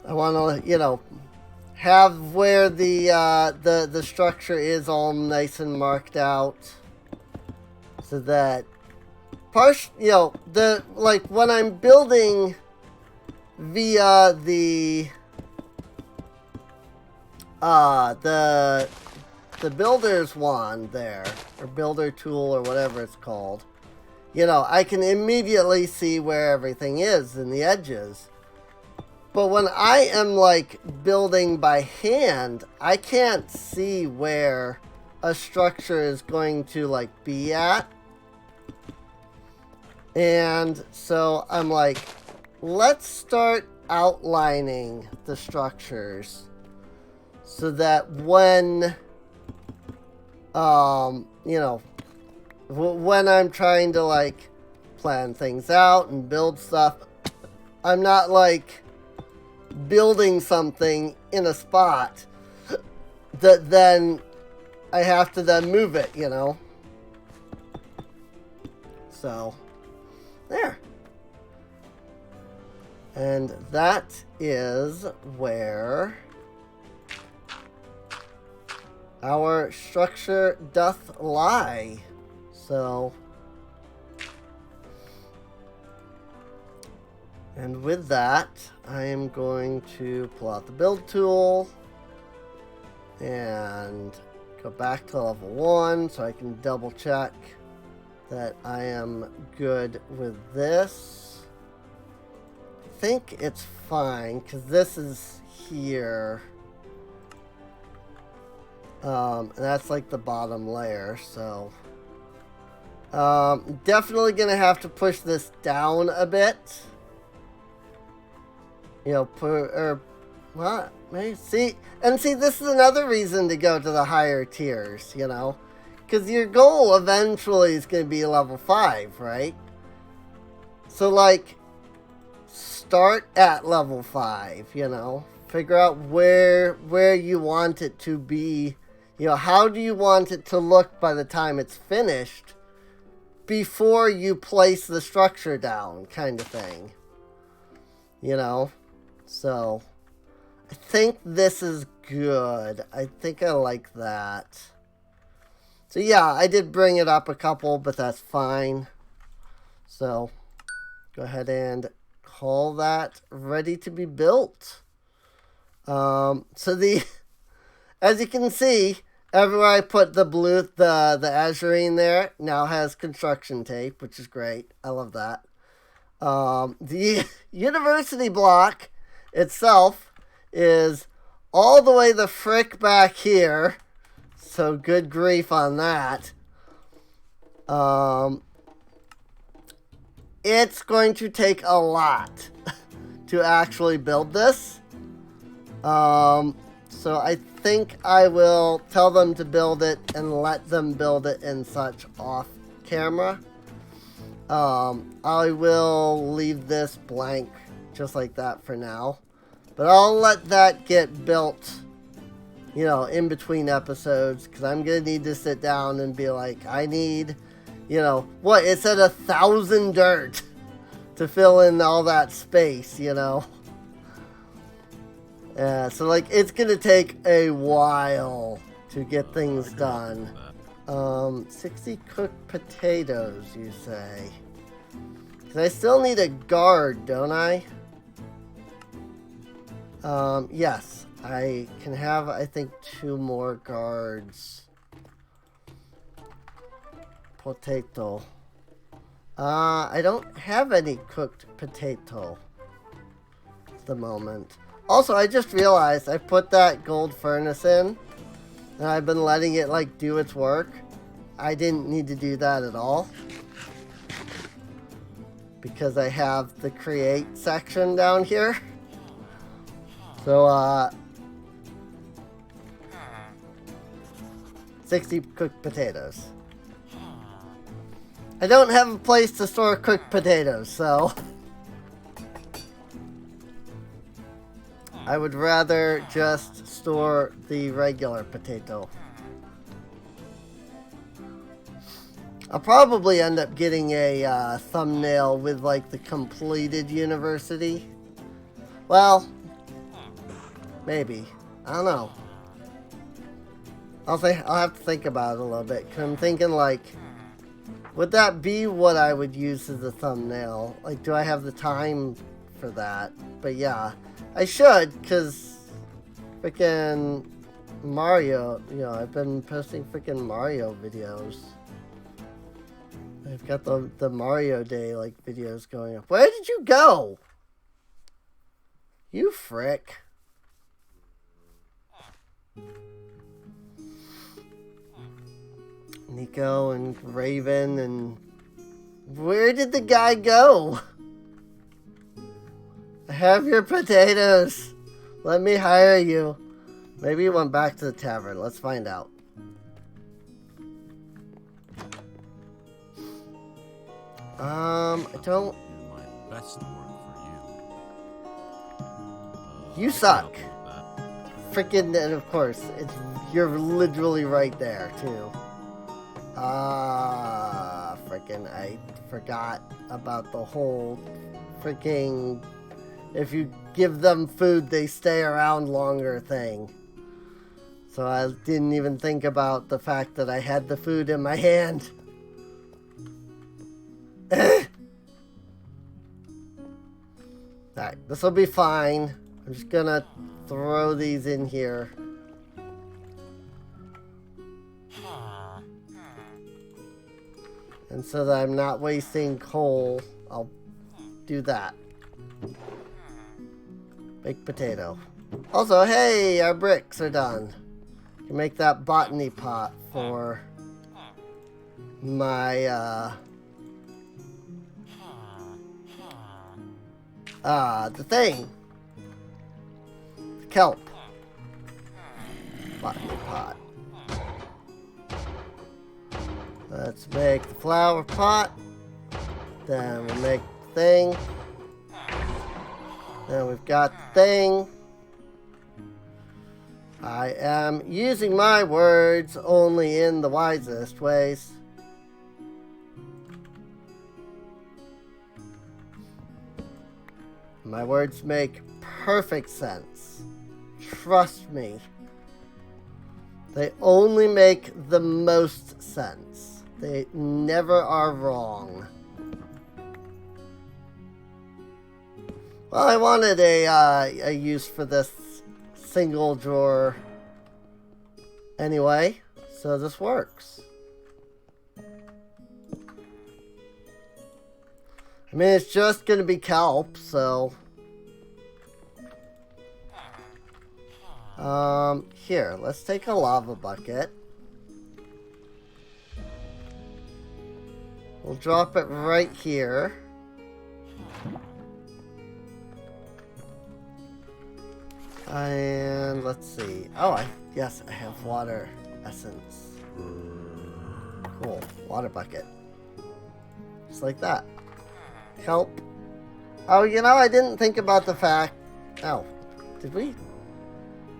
I want to, you know, have where the structure is all nice and marked out, so that you know, the like when I'm building via the builder's wand there, or builder tool, or whatever it's called, you know, I can immediately see where everything is in the edges. But when I am like building by hand, I can't see where a structure is going to like be at. And so I'm like, let's start outlining the structures so that when, you know, when I'm trying to like plan things out and build stuff, I'm not like building something in a spot that then I have to then move it, you know. So there. And that is where our structure doth lie. So, and with that, I am going to pull out the build tool and go back to level 1 so I can double check that I am good with this. I think it's fine because this is here. And that's like the bottom layer, so definitely gonna have to push this down a bit. You know, what? Maybe, see, this is another reason to go to the higher tiers, you know, because your goal eventually is going to be level 5, right? So, like, start at level 5, you know. Figure out where you want it to be. You know, how do you want it to look by the time it's finished before you place the structure down, kind of thing. You know? So, I think this is good. I think I like that. So yeah, I did bring it up a couple, but that's fine. So, go ahead and call that ready to be built. So as you can see, everywhere I put the blue, the azurine there now has construction tape, which is great. I love that. The university block itself is all the way the frick back here. So good grief on that. It's going to take a lot to actually build this. So I think I will tell them to build it and let them build it and such off camera. I will leave this blank just like that for now. But I'll let that get built, you know, in between episodes. Because I'm going to need to sit down and be like, I need, you know, what? It said 1,000 dirt to fill in all that space, you know. So, like, it's going to take a while to get things done. 60 cooked potatoes, you say? Because I still need a guard, don't I? Yes. I can have, I think, 2 more guards. Potato. I don't have any cooked potato at the moment. Also, I just realized I put that gold furnace in, and I've been letting it, like, do its work. I didn't need to do that at all, because I have the create section down here. So, 60 cooked potatoes. I don't have a place to store cooked potatoes, so I would rather just store the regular potato. I'll probably end up getting a thumbnail with, like, the completed university. Well, maybe. I don't know. I'll have to think about it a little bit. 'Cause I'm thinking, like, would that be what I would use as a thumbnail? Like, do I have the time for that? But yeah, I should, because freaking Mario, you know, I've been posting freaking Mario videos. I've got the Mario Day, like, videos going up. Where did you go? You frick. Nico and Raven, and where did the guy go? I have your potatoes. Let me hire you. Maybe he went back to the tavern. Let's find out. I don't. Do my best work for You suck. Freaking, and of course, you're literally right there too. Freaking, I forgot about the whole freaking, if you give them food, they stay around longer thing. So I didn't even think about the fact that I had the food in my hand. Alright, this will be fine. I'm just gonna throw these in here. And so that I'm not wasting coal, I'll do that. Baked potato. Also, hey, our bricks are done. You can make that botany pot for my, the thing. The kelp. Botany pot. Let's make the flower pot. Then we'll make the thing. Then we've got thing. I am using my words only in the wisest ways. My words make perfect sense. Trust me. They only make the most sense. They never are wrong. Well, I wanted a use for this single drawer anyway, so this works. I mean, it's just going to be kelp, so... Here, let's take a lava bucket. We'll drop it right here. And let's see. Oh, yes, I have water essence. Cool. Water bucket. Just like that. Kelp. Oh, you know, I didn't think about the fact... Oh, did we?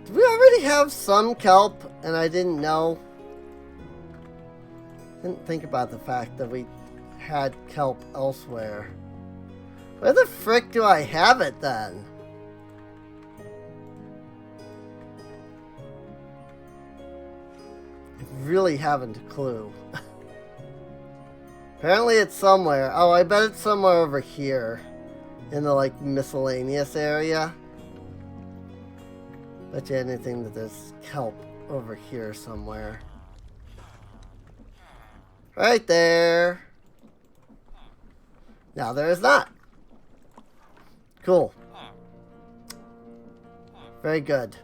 Did we already have some kelp and I didn't know? Didn't think about the fact that we had kelp elsewhere. Where the frick do I have it then? I really haven't a clue. Apparently it's somewhere. Oh, I bet it's somewhere over here. In the, like, miscellaneous area. Bet you anything that there's kelp over here somewhere. Right there. Now there is not. Cool. Very good.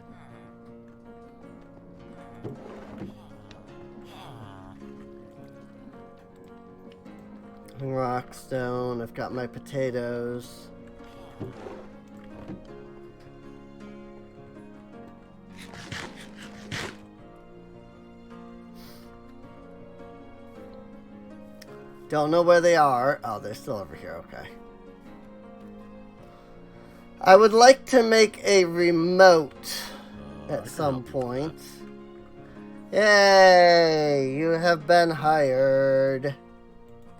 Rockstone. I've got my potatoes. Don't know where they are. Oh, they're still over here. Okay. I would like to make a remote at some point. Yay! You have been hired.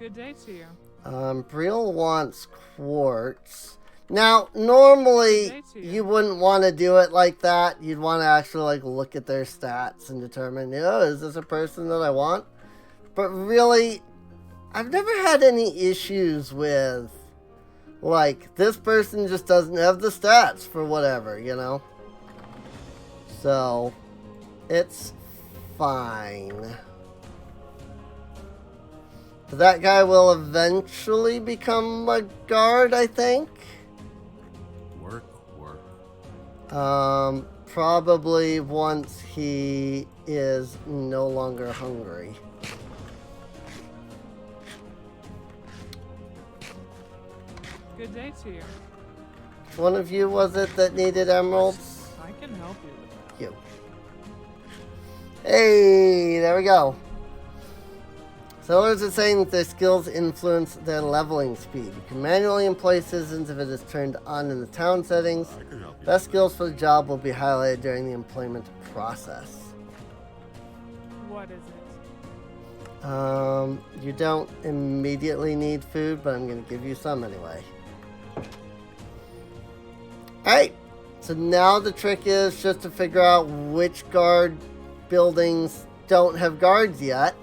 Good day to you. Briel wants quartz. Now, normally you wouldn't want to do it like that. You'd want to actually like look at their stats and determine, oh, is this a person that I want? But really, I've never had any issues with, like, this person just doesn't have the stats for whatever, you know? So, it's fine. That guy will eventually become a guard, I think. Work. Probably once he is no longer hungry. Good day to you. Which one of you was it that needed emeralds? I can help you with that. You. Hey, there we go. Sellers are saying that their skills influence their leveling speed. You can manually employ citizens if it is turned on in the town settings. I can help you. Best skills for the job will be highlighted during the employment process. What is it? You don't immediately need food, but I'm going to give you some anyway. Alright, so now the trick is just to figure out which guard buildings don't have guards yet.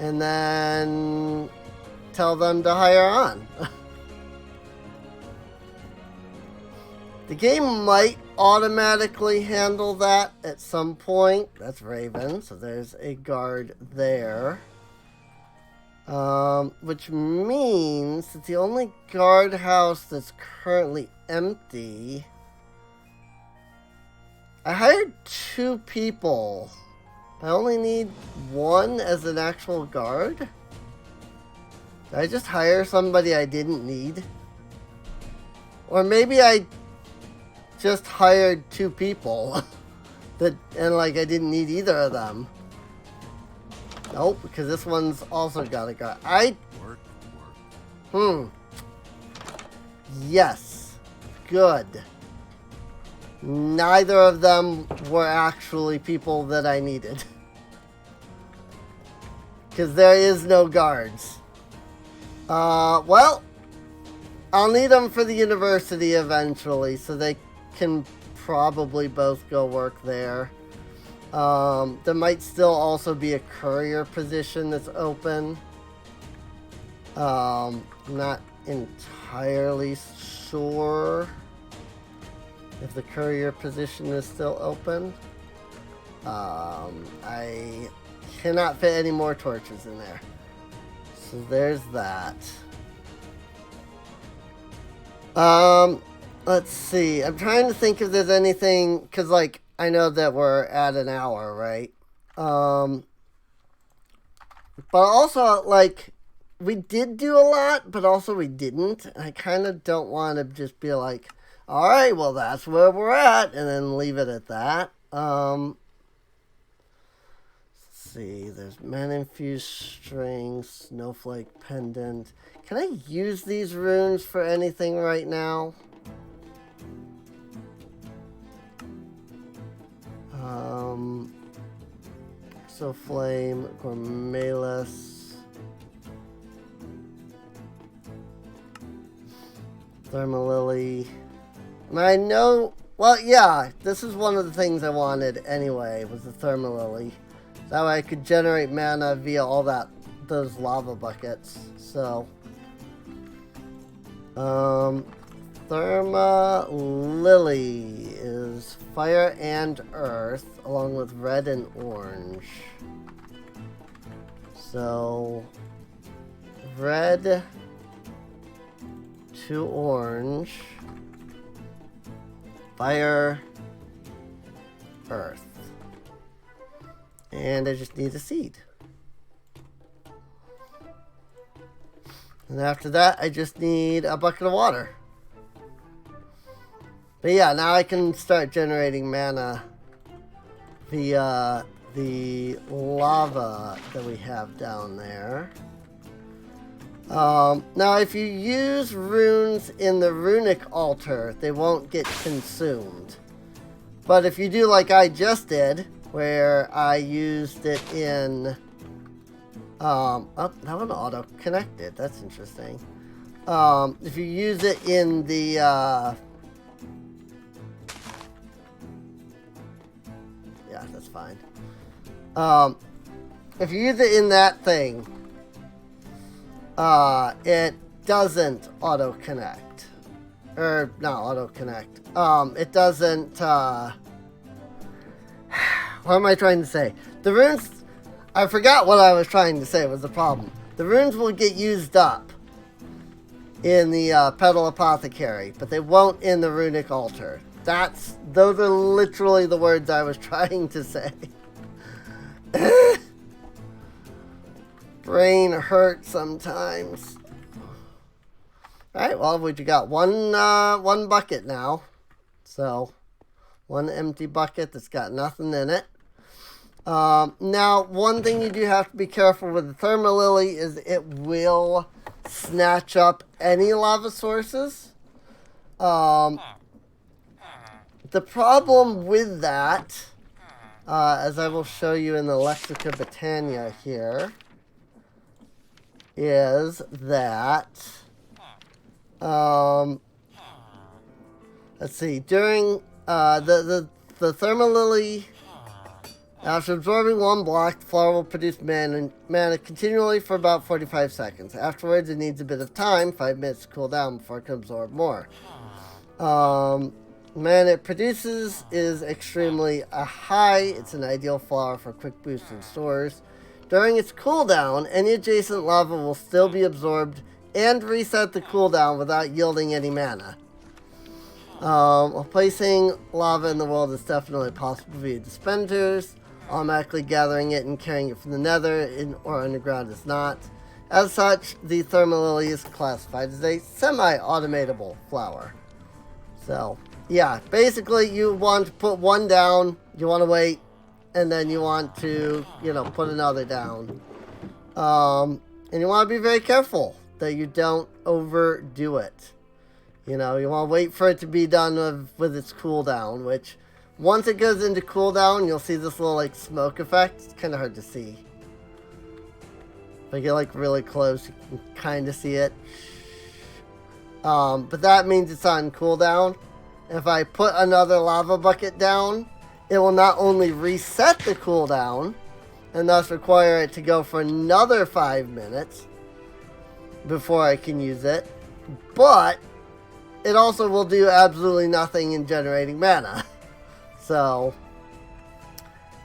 And then tell them to hire on. The game might automatically handle that at some point. That's Raven, so there's a guard there. Which means that the only guardhouse that's currently empty... I hired 2 people. I only need 1 as an actual guard? Did I just hire somebody I didn't need? Or maybe I just hired 2 people and like I didn't need either of them. Nope, because this one's also got a guard. Work. Yes. Good. Neither of them were actually people that I needed. Because there is no guards. Well, I'll need them for the university eventually, so they can probably both go work there. There might still also be a courier position that's open. I'm not entirely sure if the courier position is still open. I cannot fit any more torches in there. So there's that. Let's see. I'm trying to think if there's anything, because, like, I know that we're at an hour, right? But also, like, we did do a lot, but also we didn't. And I kind of don't want to just be like, all right, well, that's where we're at, and then leave it at that. Let's see. There's man-infused string, snowflake pendant. Can I use these runes for anything right now? So flame, Gormalus, Thermalily. And I know, well, yeah, this is one of the things I wanted anyway, was the Thermalily. That way I could generate mana via all those lava buckets. So, Therma Lily is fire and earth, along with red and orange. So, red to orange, fire, earth. And I just need a seed. And after that, I just need a bucket of water. But yeah, now I can start generating mana via the lava that we have down there. Now, if you use runes in the runic altar, they won't get consumed. But if you do like I just did, where I used it in... oh, that one auto-connected. That's interesting. If you use it in the... yeah, that's fine. If you use it in that thing, it doesn't auto-connect. Or, not auto-connect. It doesn't, what am I trying to say? The runes... I forgot what I was trying to say was the problem. The runes will get used up in the Petal Apothecary, but they won't in the runic altar. Those are literally the words I was trying to say. Brain hurts sometimes. Alright, well, we got one bucket now. So, one empty bucket that's got nothing in it. Now, one thing you do have to be careful with the Thermalily is it will snatch up any lava sources. The problem with that, as I will show you in the Lexica Botania here, is that, let's see, during, the Thermalily, after absorbing one block, the flower will produce mana continually for about 45 seconds. Afterwards, it needs a bit of time, 5 minutes to cool down before it can absorb more. Mana it produces is extremely high. It's an ideal flower for quick boosts in stores. During its cooldown, any adjacent lava will still be absorbed and reset the cooldown without yielding any mana. While placing lava in the world is definitely possible via dispensers, automatically gathering it and carrying it from the nether or underground is not. As such, the Thermalily is classified as a semi-automatable flower. So, yeah, basically you want to put one down, you want to wait, and then you want to, put another down. And you want to be very careful that you don't overdo it. You know, you want to wait for it to be done with its cooldown, which once it goes into cooldown, you'll see this little like smoke effect. It's kind of hard to see. If I get like really close, you can kind of see it. But that means it's on cooldown. If I put another lava bucket down, it will not only reset the cooldown, and thus require it to go for another 5 minutes before I can use it, but it also will do absolutely nothing in generating mana. So,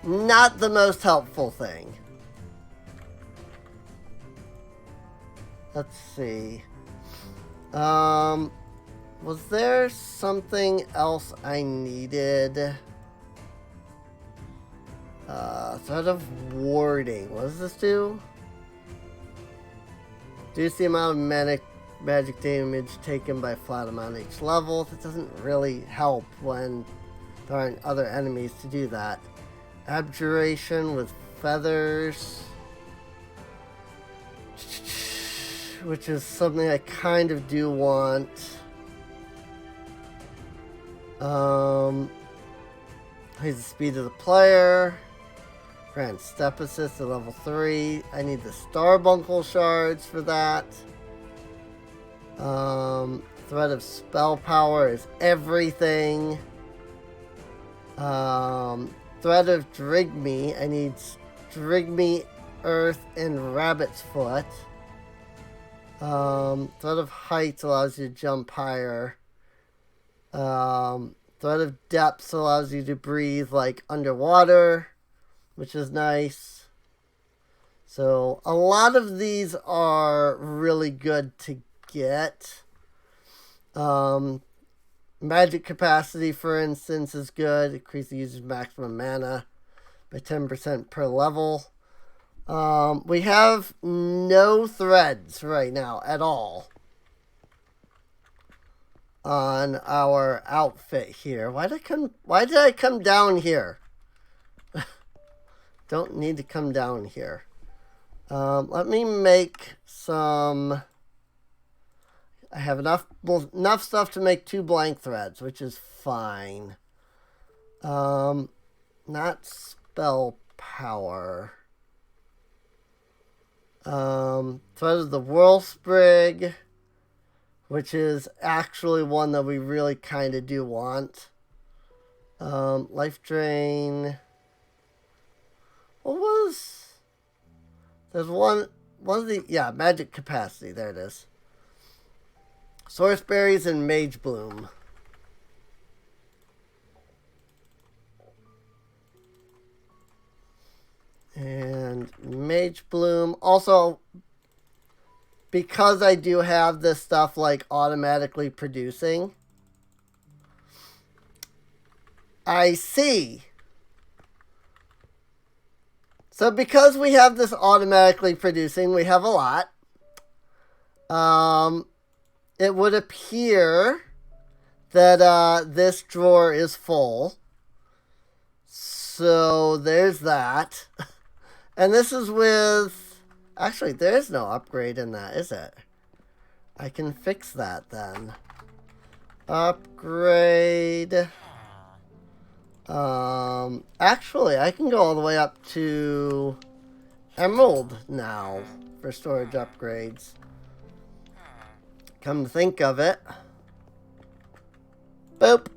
not the most helpful thing. Let's see. Was there something else I needed? Threat of warding. What does this do? Reduce the amount of magic damage taken by flat amount each level. That doesn't really help when there aren't other enemies to do that. Abjuration with feathers, which is something I kind of do want. Here's the speed of the player. Grant step assist at level 3. I need the Starbuncle shards for that. Threat of spell power is everything. Threat of Drigme. I need Drigme, Earth, and Rabbit's Foot. Threat of height allows you to jump higher. Threat of depth allows you to breathe like underwater, which is nice. So a lot of these are really good to get. Magic capacity, for instance, is good. Increase the user's maximum mana by 10% per level. We have no threads right now at all on our outfit here. Why did I come down here? Don't need to come down here. Let me make some. I have enough stuff to make 2 blank threads, which is fine. Not spell power. Thread of the Whirlsprig, which is actually one that we really kind of do want. Life Drain. What was... There's one of the... Yeah, Magic Capacity. There it is. Source Berries and Mage Bloom. And Mage Bloom. Also, because I do have this stuff like automatically producing, I see. So because we have this automatically producing, we have a lot. It would appear that this drawer is full. So there's that. And this is with... Actually, there is no upgrade in that, is it? I can fix that then. Upgrade. Actually, I can go all the way up to Emerald now for storage upgrades. Come to think of it. Boop.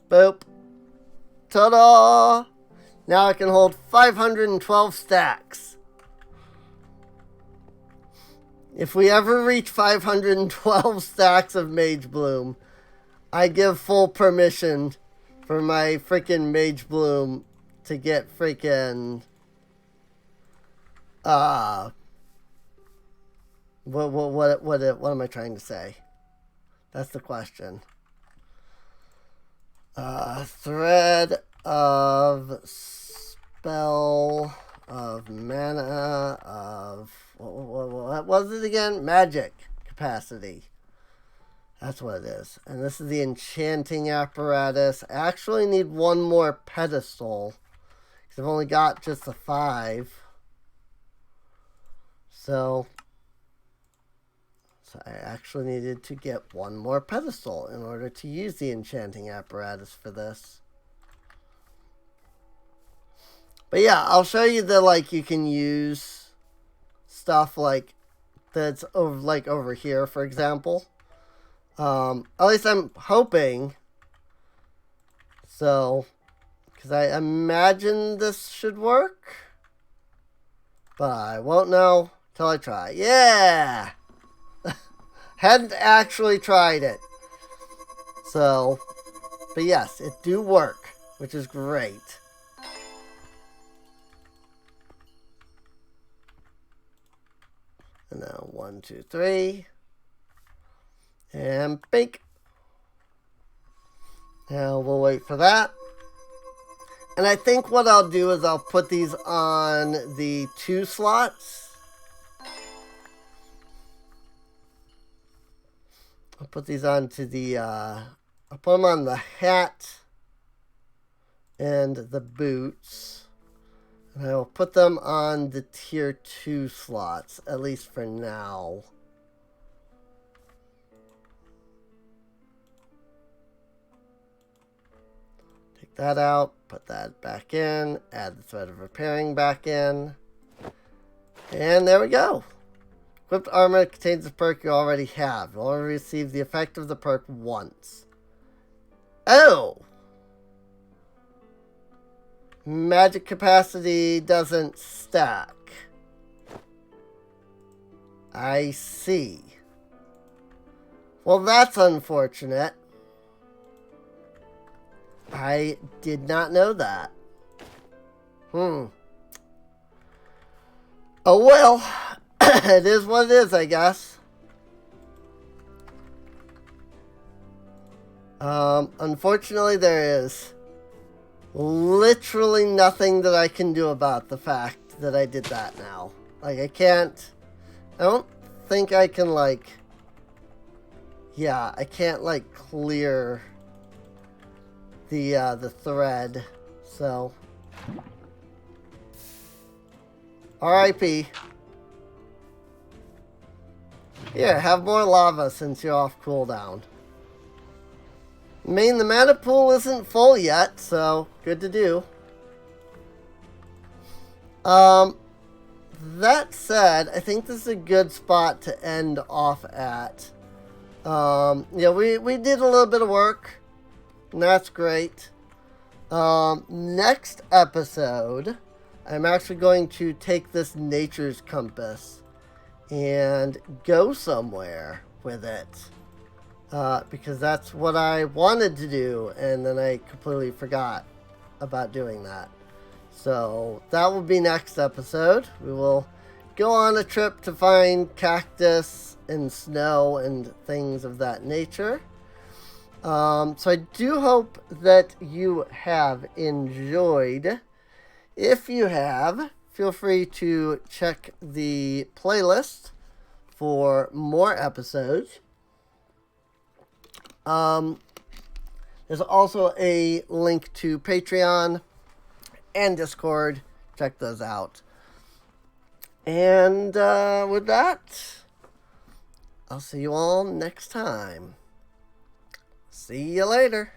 Boop. Ta-da! Now I can hold 512 stacks. If we ever reach 512 stacks of Mage Bloom, I give full permission for my freaking Mage Bloom to get freaking... What am I trying to say? That's the question. Thread of spell of mana of what was it again? Magic capacity. That's what it is. And this is the enchanting apparatus. I actually need one more pedestal because I've only got just the 5. So So I actually needed to get one more pedestal in order to use the enchanting apparatus for this. But yeah, I'll show you that like you can use stuff like that's over here, for example. At least I'm hoping. So, because I imagine this should work, but I won't know till I try. Yeah! Hadn't actually tried it. So, but yes, it do work, which is great. And now 1, 2, 3. And bake. Now we'll wait for that. And I think what I'll do is I'll put these on the 2 slots. I'll put these onto the, I'll put them on the hat and the boots. And I will put them on the tier 2 slots, at least for now. Take that out, put that back in, add the thread of repairing back in. And there we go. Equipped armor contains the perk you already have. You'll only receive the effect of the perk once. Oh! Magic capacity doesn't stack. I see. Well, that's unfortunate. I did not know that. Oh well. It is what it is, I guess. Unfortunately, there is literally nothing that I can do about the fact that I did that now. Like, I don't think I can, like, yeah, I can't, like, clear the thread, so. R.I.P. Here, have more lava since you're off cooldown. I mean, the mana pool isn't full yet, so good to do. That said, I think this is a good spot to end off at. Yeah, we did a little bit of work, and that's great. Next episode, I'm actually going to take this nature's compass and go somewhere with it. Because that's what I wanted to do, and then I completely forgot about doing that. So that will be next episode. We will go on a trip to find cactus and snow and things of that nature. So I do hope that you have enjoyed. If you have, feel free to check the playlist for more episodes. There's also a link to Patreon and Discord. Check those out. And with that, I'll see you all next time. See you later.